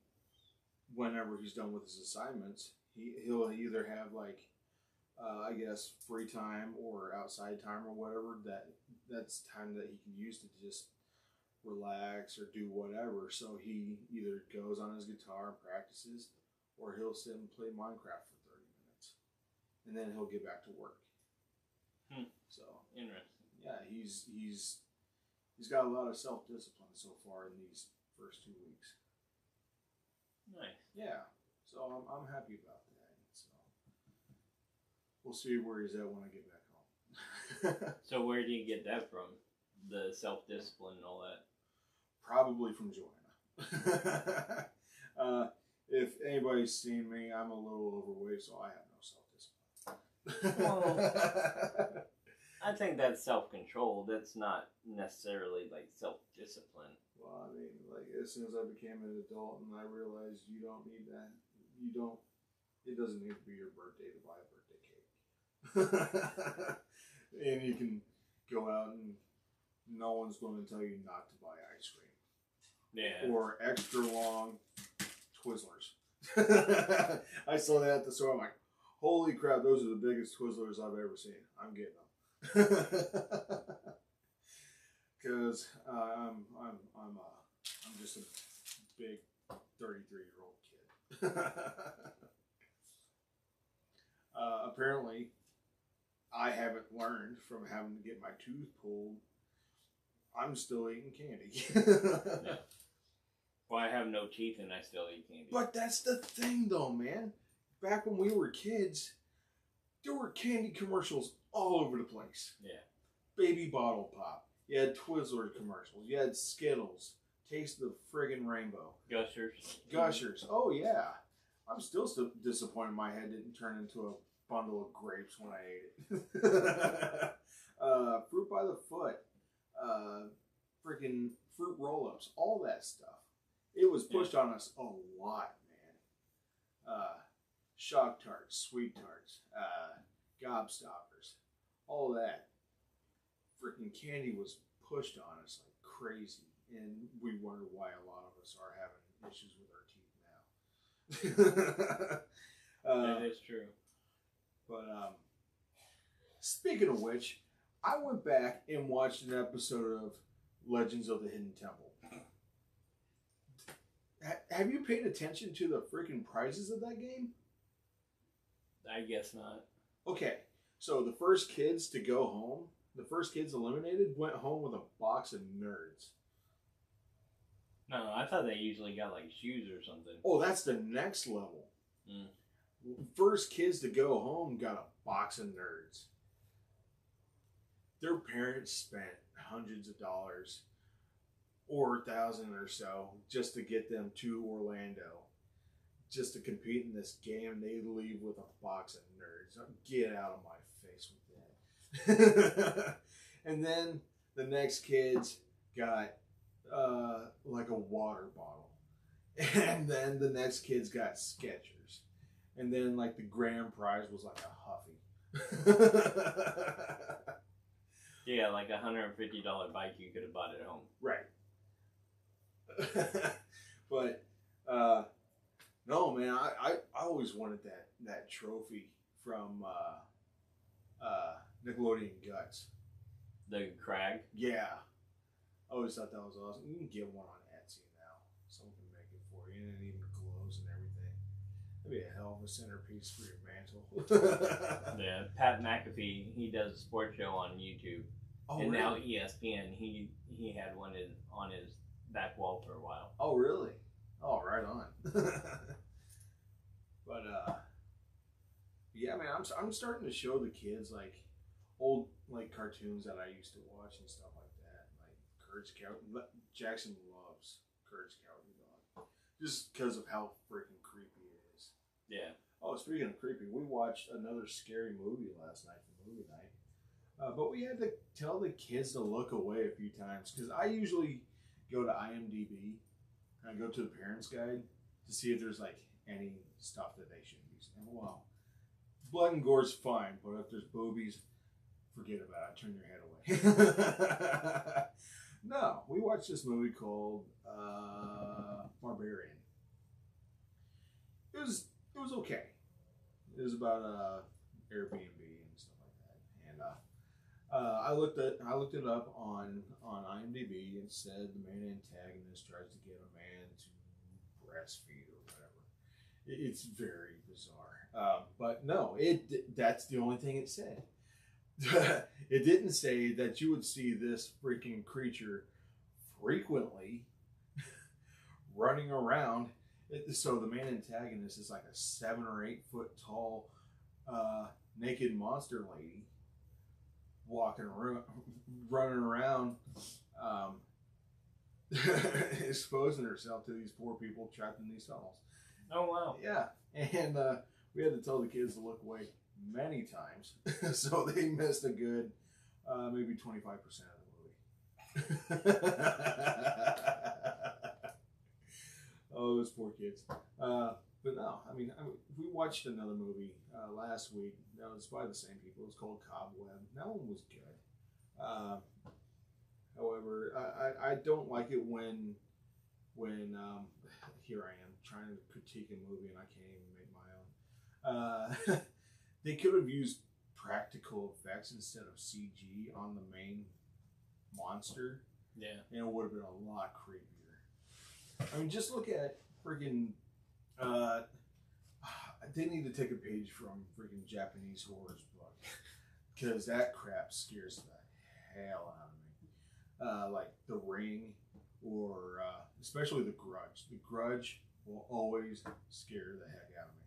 [SPEAKER 2] whenever he's done with his assignments, he'll either have like I guess free time or outside time or whatever, that's time that he can use to just relax or do whatever. So he either goes on his guitar and practices, or he'll sit and play Minecraft for 30 minutes and then he'll get back to work. So
[SPEAKER 1] interesting.
[SPEAKER 2] Yeah, he's got a lot of self-discipline so far in these first 2 weeks.
[SPEAKER 1] Nice.
[SPEAKER 2] Yeah, so I'm happy about that. So we'll see where he's at when I get back home.
[SPEAKER 1] So where do you get that from? The self-discipline and all that?
[SPEAKER 2] Probably from Joanna. If anybody's seen me, I'm a little overweight, so I have no self-discipline.
[SPEAKER 1] Well, I think that's self-control. That's not necessarily like self-discipline.
[SPEAKER 2] Well, I mean, like as soon as I became an adult and I realized you don't need that. It doesn't need to be your birthday to buy a birthday cake. And you can go out and no one's going to tell you not to buy ice cream.
[SPEAKER 1] Yeah.
[SPEAKER 2] Or extra long Twizzlers. I saw that at the store. I'm like, holy crap, those are the biggest Twizzlers I've ever seen. I'm getting them. Because I'm just a big 33-year-old kid. Apparently, I haven't learned from having to get my tooth pulled. I'm still eating candy.
[SPEAKER 1] Yeah. Well, I have no teeth and I still eat candy.
[SPEAKER 2] But that's the thing, though, man. Back when we were kids, there were candy commercials all over the place.
[SPEAKER 1] Yeah.
[SPEAKER 2] Baby Bottle Pop. You had Twizzler commercials. You had Skittles. Taste the friggin' rainbow. Gushers. Oh, yeah. I'm still disappointed my head didn't turn into a bundle of grapes when I ate it. Fruit by the foot. Freaking fruit roll-ups. All that stuff. It was pushed on us a lot, man. Shock Tarts, Sweet Tarts, Gobstoppers, all that. Freaking candy was pushed on us like crazy, and we wonder why a lot of us are having issues with our teeth now.
[SPEAKER 1] That is true.
[SPEAKER 2] But speaking of which, I went back and watched an episode of Legends of the Hidden Temple. Have you paid attention to the freaking prizes of that game?
[SPEAKER 1] I guess not.
[SPEAKER 2] Okay, so the first kids to go home, the first kids eliminated, went home with a box of nerds.
[SPEAKER 1] No, I thought they usually got like shoes or something.
[SPEAKER 2] Oh, that's the next level. First kids to go home got a box of nerds. Their parents spent hundreds of dollars or $1,000 or so just to get them to Orlando, just to compete in this game. They leave with a box of nerds. Get out of my face with that. And then the next kids got like a water bottle, and then the next kids got Skechers, and then like the grand prize was like a Huffy.
[SPEAKER 1] Yeah, like $150 bike you could have bought at home.
[SPEAKER 2] Right. But no, man, I always wanted that trophy from Nickelodeon Guts.
[SPEAKER 1] The Crag?
[SPEAKER 2] Yeah. I always thought that was awesome. You can get one on Etsy now. Someone can make it for you, and it even glows and everything. That'd be a hell of a centerpiece for your mantle.
[SPEAKER 1] Yeah, Pat McAfee, he does a sports show on YouTube.
[SPEAKER 2] Oh,
[SPEAKER 1] and
[SPEAKER 2] really?
[SPEAKER 1] now ESPN, he had one on his back wall for a while.
[SPEAKER 2] Oh, really? Oh, right on. But yeah, man, I'm starting to show the kids like old like cartoons that I used to watch and stuff like that. Like Courage the Cowardly. Jackson loves Courage the Cowardly Dog, just because of how freaking creepy it is.
[SPEAKER 1] Yeah.
[SPEAKER 2] Oh, speaking of creepy, we watched another scary movie last night for movie night. But we had to tell the kids to look away a few times because I usually go to IMDb and I go to the parents' guide to see if there's like any stuff that they shouldn't be seeing. Well, blood and gore's fine, but if there's boobies, forget about it. Turn your head away. No, we watched this movie called Barbarian. It was okay. It was about Airbnb and stuff like that, and I looked it up on IMDb and said the main antagonist tries to get a man to breastfeed or whatever. It's very bizarre, but no, that's the only thing it said. It didn't say that you would see this freaking creature frequently running around. So the main antagonist is like a 7 or 8 foot tall naked monster lady walking around, running around, exposing herself to these poor people trapped in these tunnels.
[SPEAKER 1] Oh, wow.
[SPEAKER 2] Yeah, and we had to tell the kids to look away many times, so they missed a good maybe 25% of the movie. Oh, those poor kids. But no, I mean, we watched another movie last week. That was by the same people. It was called Cobweb. That one was good. However, I don't like it when here I am trying to critique a movie and I can't even make my own. They could have used practical effects instead of CG on the main monster.
[SPEAKER 1] Yeah.
[SPEAKER 2] And it would have been a lot creepier. I mean, just look at freaking. They need to take a page from freaking Japanese horrors book because that crap scares the hell out of me. Like The Ring, or especially The Grudge. The Grudge will always scare the heck out of me.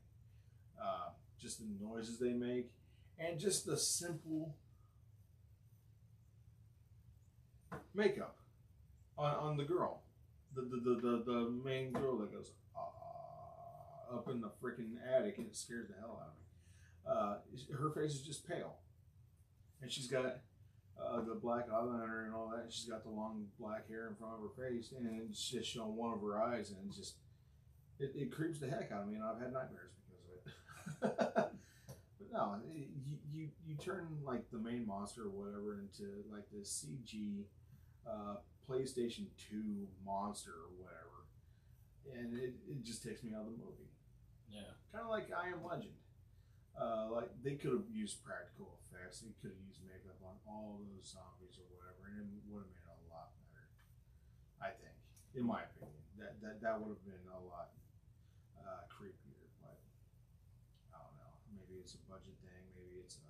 [SPEAKER 2] Just the noises they make, and just the simple makeup on the girl, the main girl that goes up in the freaking attic, and it scares the hell out of me. Her face is just pale, and she's got the black eyeliner and all that. And she's got the long black hair in front of her face, and it's just showing one of her eyes, and it creeps the heck out of me, and I've had nightmares because of it. But no, you turn like the main monster or whatever into like this CG PlayStation 2 monster or whatever, and it just takes me out of the movie.
[SPEAKER 1] Yeah.
[SPEAKER 2] Kind of like I Am Legend. Like they could have used practical effects. They could have used makeup on all those zombies or whatever, and it would have made it a lot better. I think, in my opinion, that would have been a lot creepier. But I don't know. Maybe it's a budget thing. Maybe it's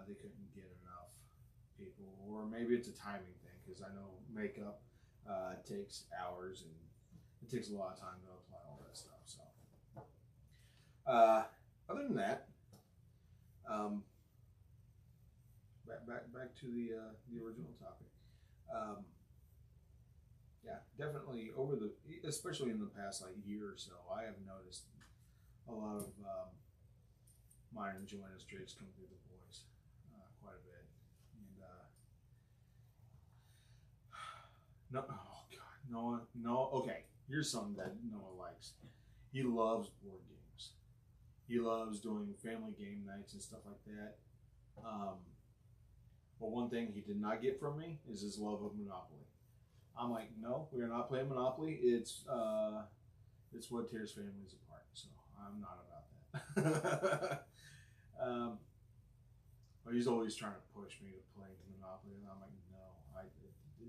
[SPEAKER 2] they couldn't get enough people, or maybe it's a timing thing. Because I know makeup takes hours and it takes a lot of time to apply all that stuff. So. Other than that, back to the original topic. Yeah, definitely especially in the past like year or so, I have noticed a lot of mine and Joanna's traits come through the boys quite a bit, and no, oh god, Noah. Okay, here's something that Noah likes. He loves board games. He loves doing family game nights and stuff like that. But one thing he did not get from me is his love of Monopoly. I'm like, no, we are not playing Monopoly. It's what tears families apart. So I'm not about that. But he's always trying to push me to play Monopoly, and I'm like, no,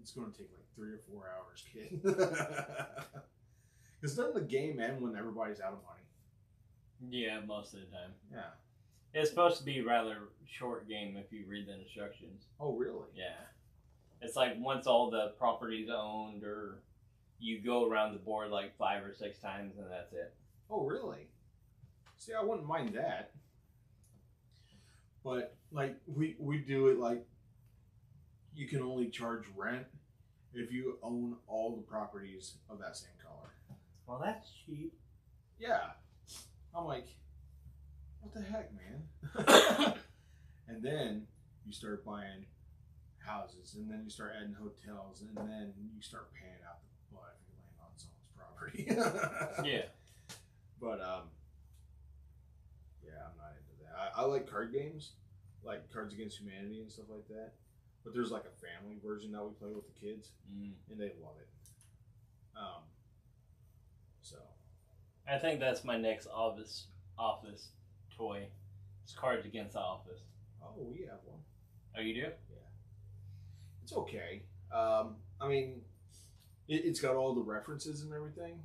[SPEAKER 2] it's going to take like 3 or 4 hours, kid. Because doesn't the game end when everybody's out of money?
[SPEAKER 1] Yeah, most of the time.
[SPEAKER 2] Yeah.
[SPEAKER 1] It's supposed to be a rather short game if you read the instructions.
[SPEAKER 2] Oh, really?
[SPEAKER 1] Yeah. It's like once all the property's owned or you go around the board like 5 or 6 times and that's it.
[SPEAKER 2] Oh, really? See, I wouldn't mind that. But like we do it like you can only charge rent if you own all the properties of that same color.
[SPEAKER 1] Well, that's cheap.
[SPEAKER 2] Yeah. I'm like, what the heck, man? And then you start buying houses, and then you start adding hotels, and then you start paying out the butt if you land on someone's property.
[SPEAKER 1] Yeah.
[SPEAKER 2] But yeah, I'm not into that. I like card games, like Cards Against Humanity and stuff like that. But there's like a family version that we play with the kids, and they love it. So
[SPEAKER 1] I think that's my next office toy. It's Cards Against the Office.
[SPEAKER 2] oh, we have one.
[SPEAKER 1] Oh, you do?
[SPEAKER 2] Yeah, it's okay. I mean, it's got all the references and everything,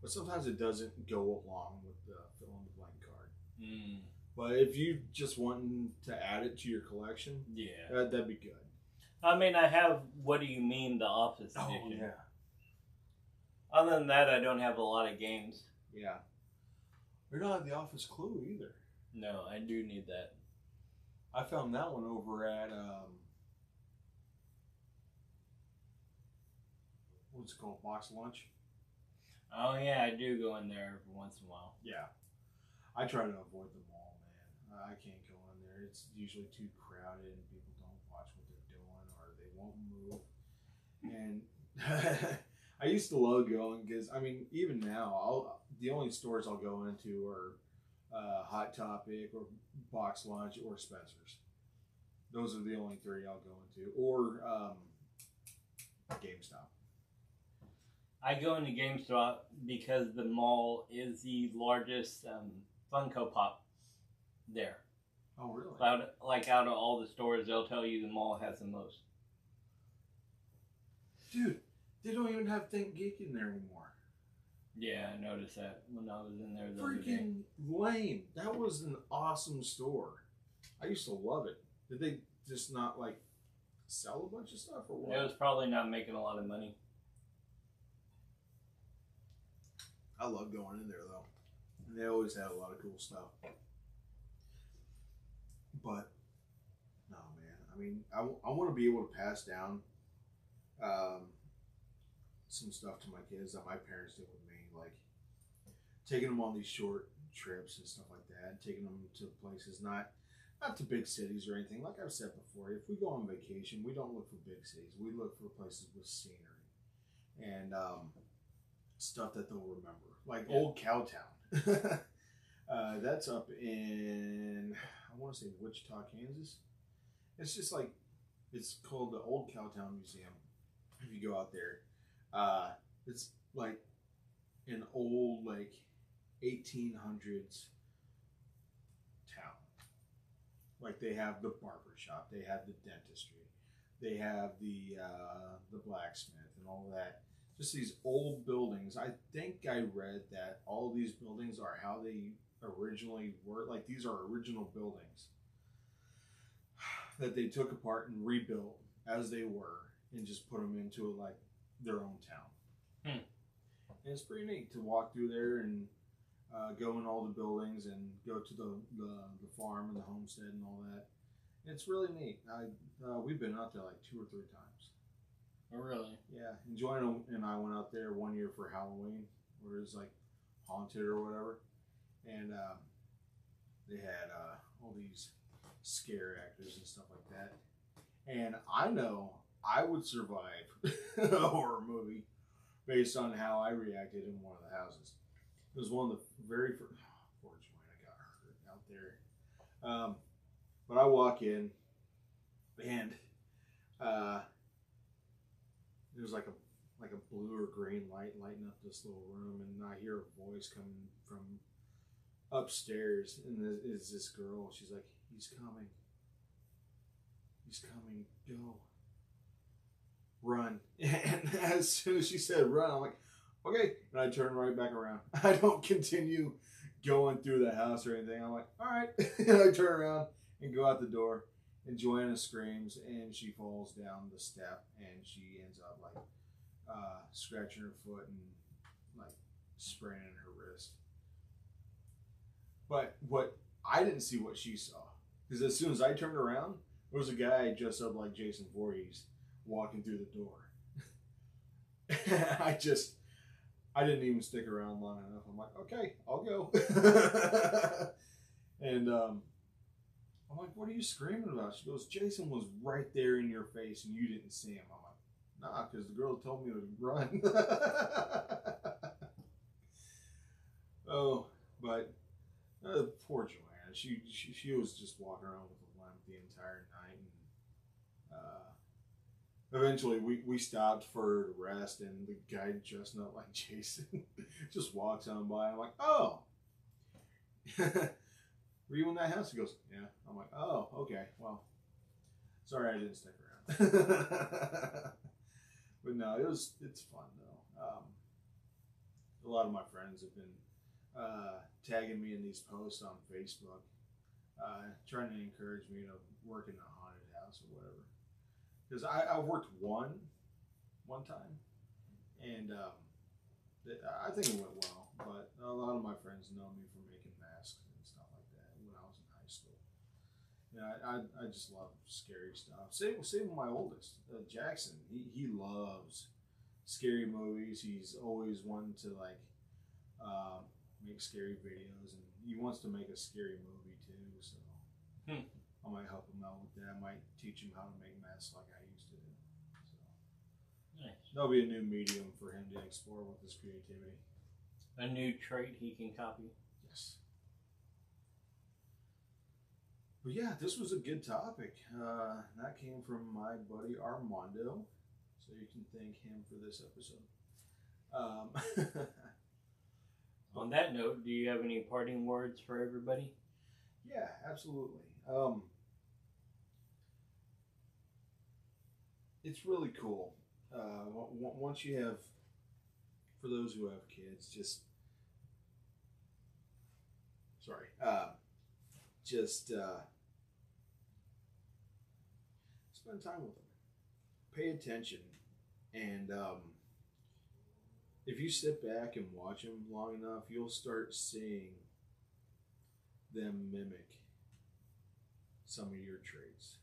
[SPEAKER 2] but sometimes it doesn't go along with the fill in the blank card. But if you just wanting to add it to your collection,
[SPEAKER 1] Yeah.
[SPEAKER 2] that'd be good.
[SPEAKER 1] I mean, I have What Do You Mean, the Office edition. Other than that, I don't have a lot of games.
[SPEAKER 2] Yeah. We don't have the Office Clue either.
[SPEAKER 1] No, I do need that.
[SPEAKER 2] I found that one over at what's it called, Box Lunch.
[SPEAKER 1] Oh yeah, I do go in there every once in a while.
[SPEAKER 2] Yeah, I try to avoid the mall, man. I can't go in there. It's usually too crowded, and people don't watch what they're doing, or they won't move. And I used to love going because, I mean, even now, the only stores I'll go into are Hot Topic or Box Lunch or Spencer's. Those are the only three I'll go into, or GameStop.
[SPEAKER 1] I go into GameStop because the mall is the largest Funko Pop there.
[SPEAKER 2] Oh, really?
[SPEAKER 1] Out of all the stores, they'll tell you the mall has the most.
[SPEAKER 2] Dude, they don't even have Think Geek in there anymore.
[SPEAKER 1] Yeah, I noticed that when I was in there the other day.
[SPEAKER 2] Freaking lame. That was an awesome store. I used to love it. Did they just not, like, sell a bunch of stuff or what?
[SPEAKER 1] It was probably not making a lot of money.
[SPEAKER 2] I love going in there, though. And they always had a lot of cool stuff. But, no, man. I mean, I want to be able to pass down some stuff to my kids that my parents did with me. Like, taking them on these short trips and stuff like that. Taking them to places, not to big cities or anything. Like I've said before, if we go on vacation, we don't look for big cities. We look for places with scenery. And, stuff that they'll remember, like Old Cowtown. That's up in, I want to say, Wichita, Kansas. It's just like, it's called the Old Cowtown Museum. If you go out there, it's like an old, like 1800s town. Like they have the barber shop, they have the dentistry, they have the blacksmith and all that. Just these old buildings. I think I read that all these buildings are how they originally were. Like, these are original buildings that they took apart and rebuilt as they were and just put them into, like, their own town. And it's pretty neat to walk through there and go in all the buildings and go to the farm and the homestead and all that. It's really neat. We've been out there like 2 or 3 times.
[SPEAKER 1] Oh, really?
[SPEAKER 2] Yeah, and Joanna and I went out there one year for Halloween, where it was like haunted or whatever, and they had all these scare actors and stuff like that. And I know I would survive a horror movie based on how I reacted in one of the houses. It was one of the very first. Oh, poor Joanna got hurt out there. But I walk in, and there's like a blue or green light lighting up this little room, and I hear a voice coming from upstairs, and it's this girl. She's like, "He's coming. He's coming. Go. Run." And as soon as she said run, I'm like, okay. And I turn right back around. I don't continue going through the house or anything. I'm like, all right. And I turn around and go out the door. And Joanna screams, and she falls down the step, and she ends up like scratching her foot and like spraining her wrist. But what I didn't see what she saw, because as soon as I turned around, there was a guy dressed up like Jason Voorhees walking through the door. I didn't even stick around long enough. I'm like, okay, I'll go. And I'm like, what are you screaming about? She goes, Jason was right there in your face and you didn't see him. I'm like, nah, because the girl told me to run. Oh, but poor Joanna. She was just walking around with a limp the entire night. And eventually we stopped for her to rest, and the guy dressed up like Jason just walks on by. I'm like, oh. Were you in that house? He goes, yeah. I'm like, oh, okay. Well, sorry I didn't stick around. But no, it's fun though. A lot of my friends have been tagging me in these posts on Facebook, trying to encourage me to work in a haunted house or whatever. Because I worked one time, and I think it went well. But a lot of my friends know me for making masks and stuff like that when I was in high school. Yeah, I just love scary stuff. Same with my oldest, Jackson. He loves scary movies. He's always wanted to like make scary videos, and he wants to make a scary movie too. So I might help him out with that. I might teach him how to make masks like I used to do. So
[SPEAKER 1] Nice.
[SPEAKER 2] That'll be a new medium for him to explore with his creativity.
[SPEAKER 1] A new trait he can copy.
[SPEAKER 2] Yes. But yeah, this was a good topic. That came from my buddy Armando, so you can thank him for this episode.
[SPEAKER 1] On that note, do you have any parting words for everybody?
[SPEAKER 2] Yeah, absolutely. It's really cool. Once you have, for those who have kids, just spend time with them. Pay attention, and if you sit back and watch them long enough, you'll start seeing them mimic some of your traits,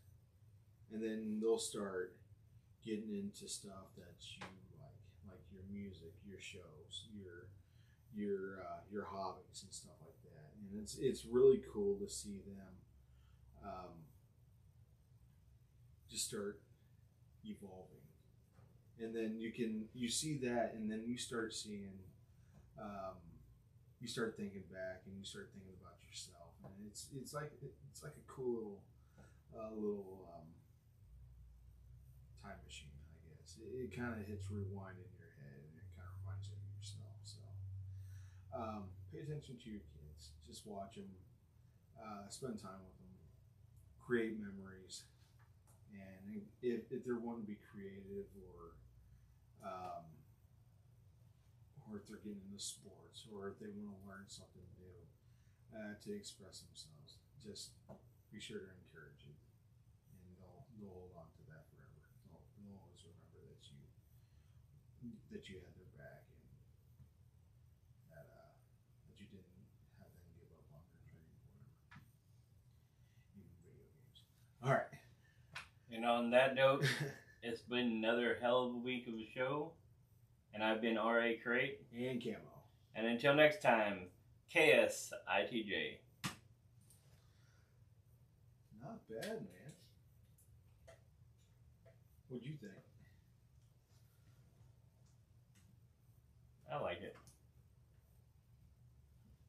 [SPEAKER 2] and then they'll start getting into stuff that you like your music, your shows, your hobbies and stuff like that. And it's really cool to see them just start evolving. And then you see that, and then you start seeing, you start thinking back, and you start thinking about yourself, and it's like a cool little time machine, I guess. It kind of hits rewind in your head, and it kind of reminds you of yourself. So pay attention to your kids. Just watch them, spend time with them, create memories, and if they're wanting to be creative or if they're getting into sports, or if they want to learn something new to express themselves, just be sure to encourage it, and they'll hold on to that forever. They'll always remember that you had their back, and that you didn't have them give up on their dream, whatever, even video games. All right.
[SPEAKER 1] And on that note, it's been another hell of a week of a show. And I've been R.A. Crate.
[SPEAKER 2] And Camo.
[SPEAKER 1] And until next time, KSITJ.
[SPEAKER 2] Not bad, man. What'd you think?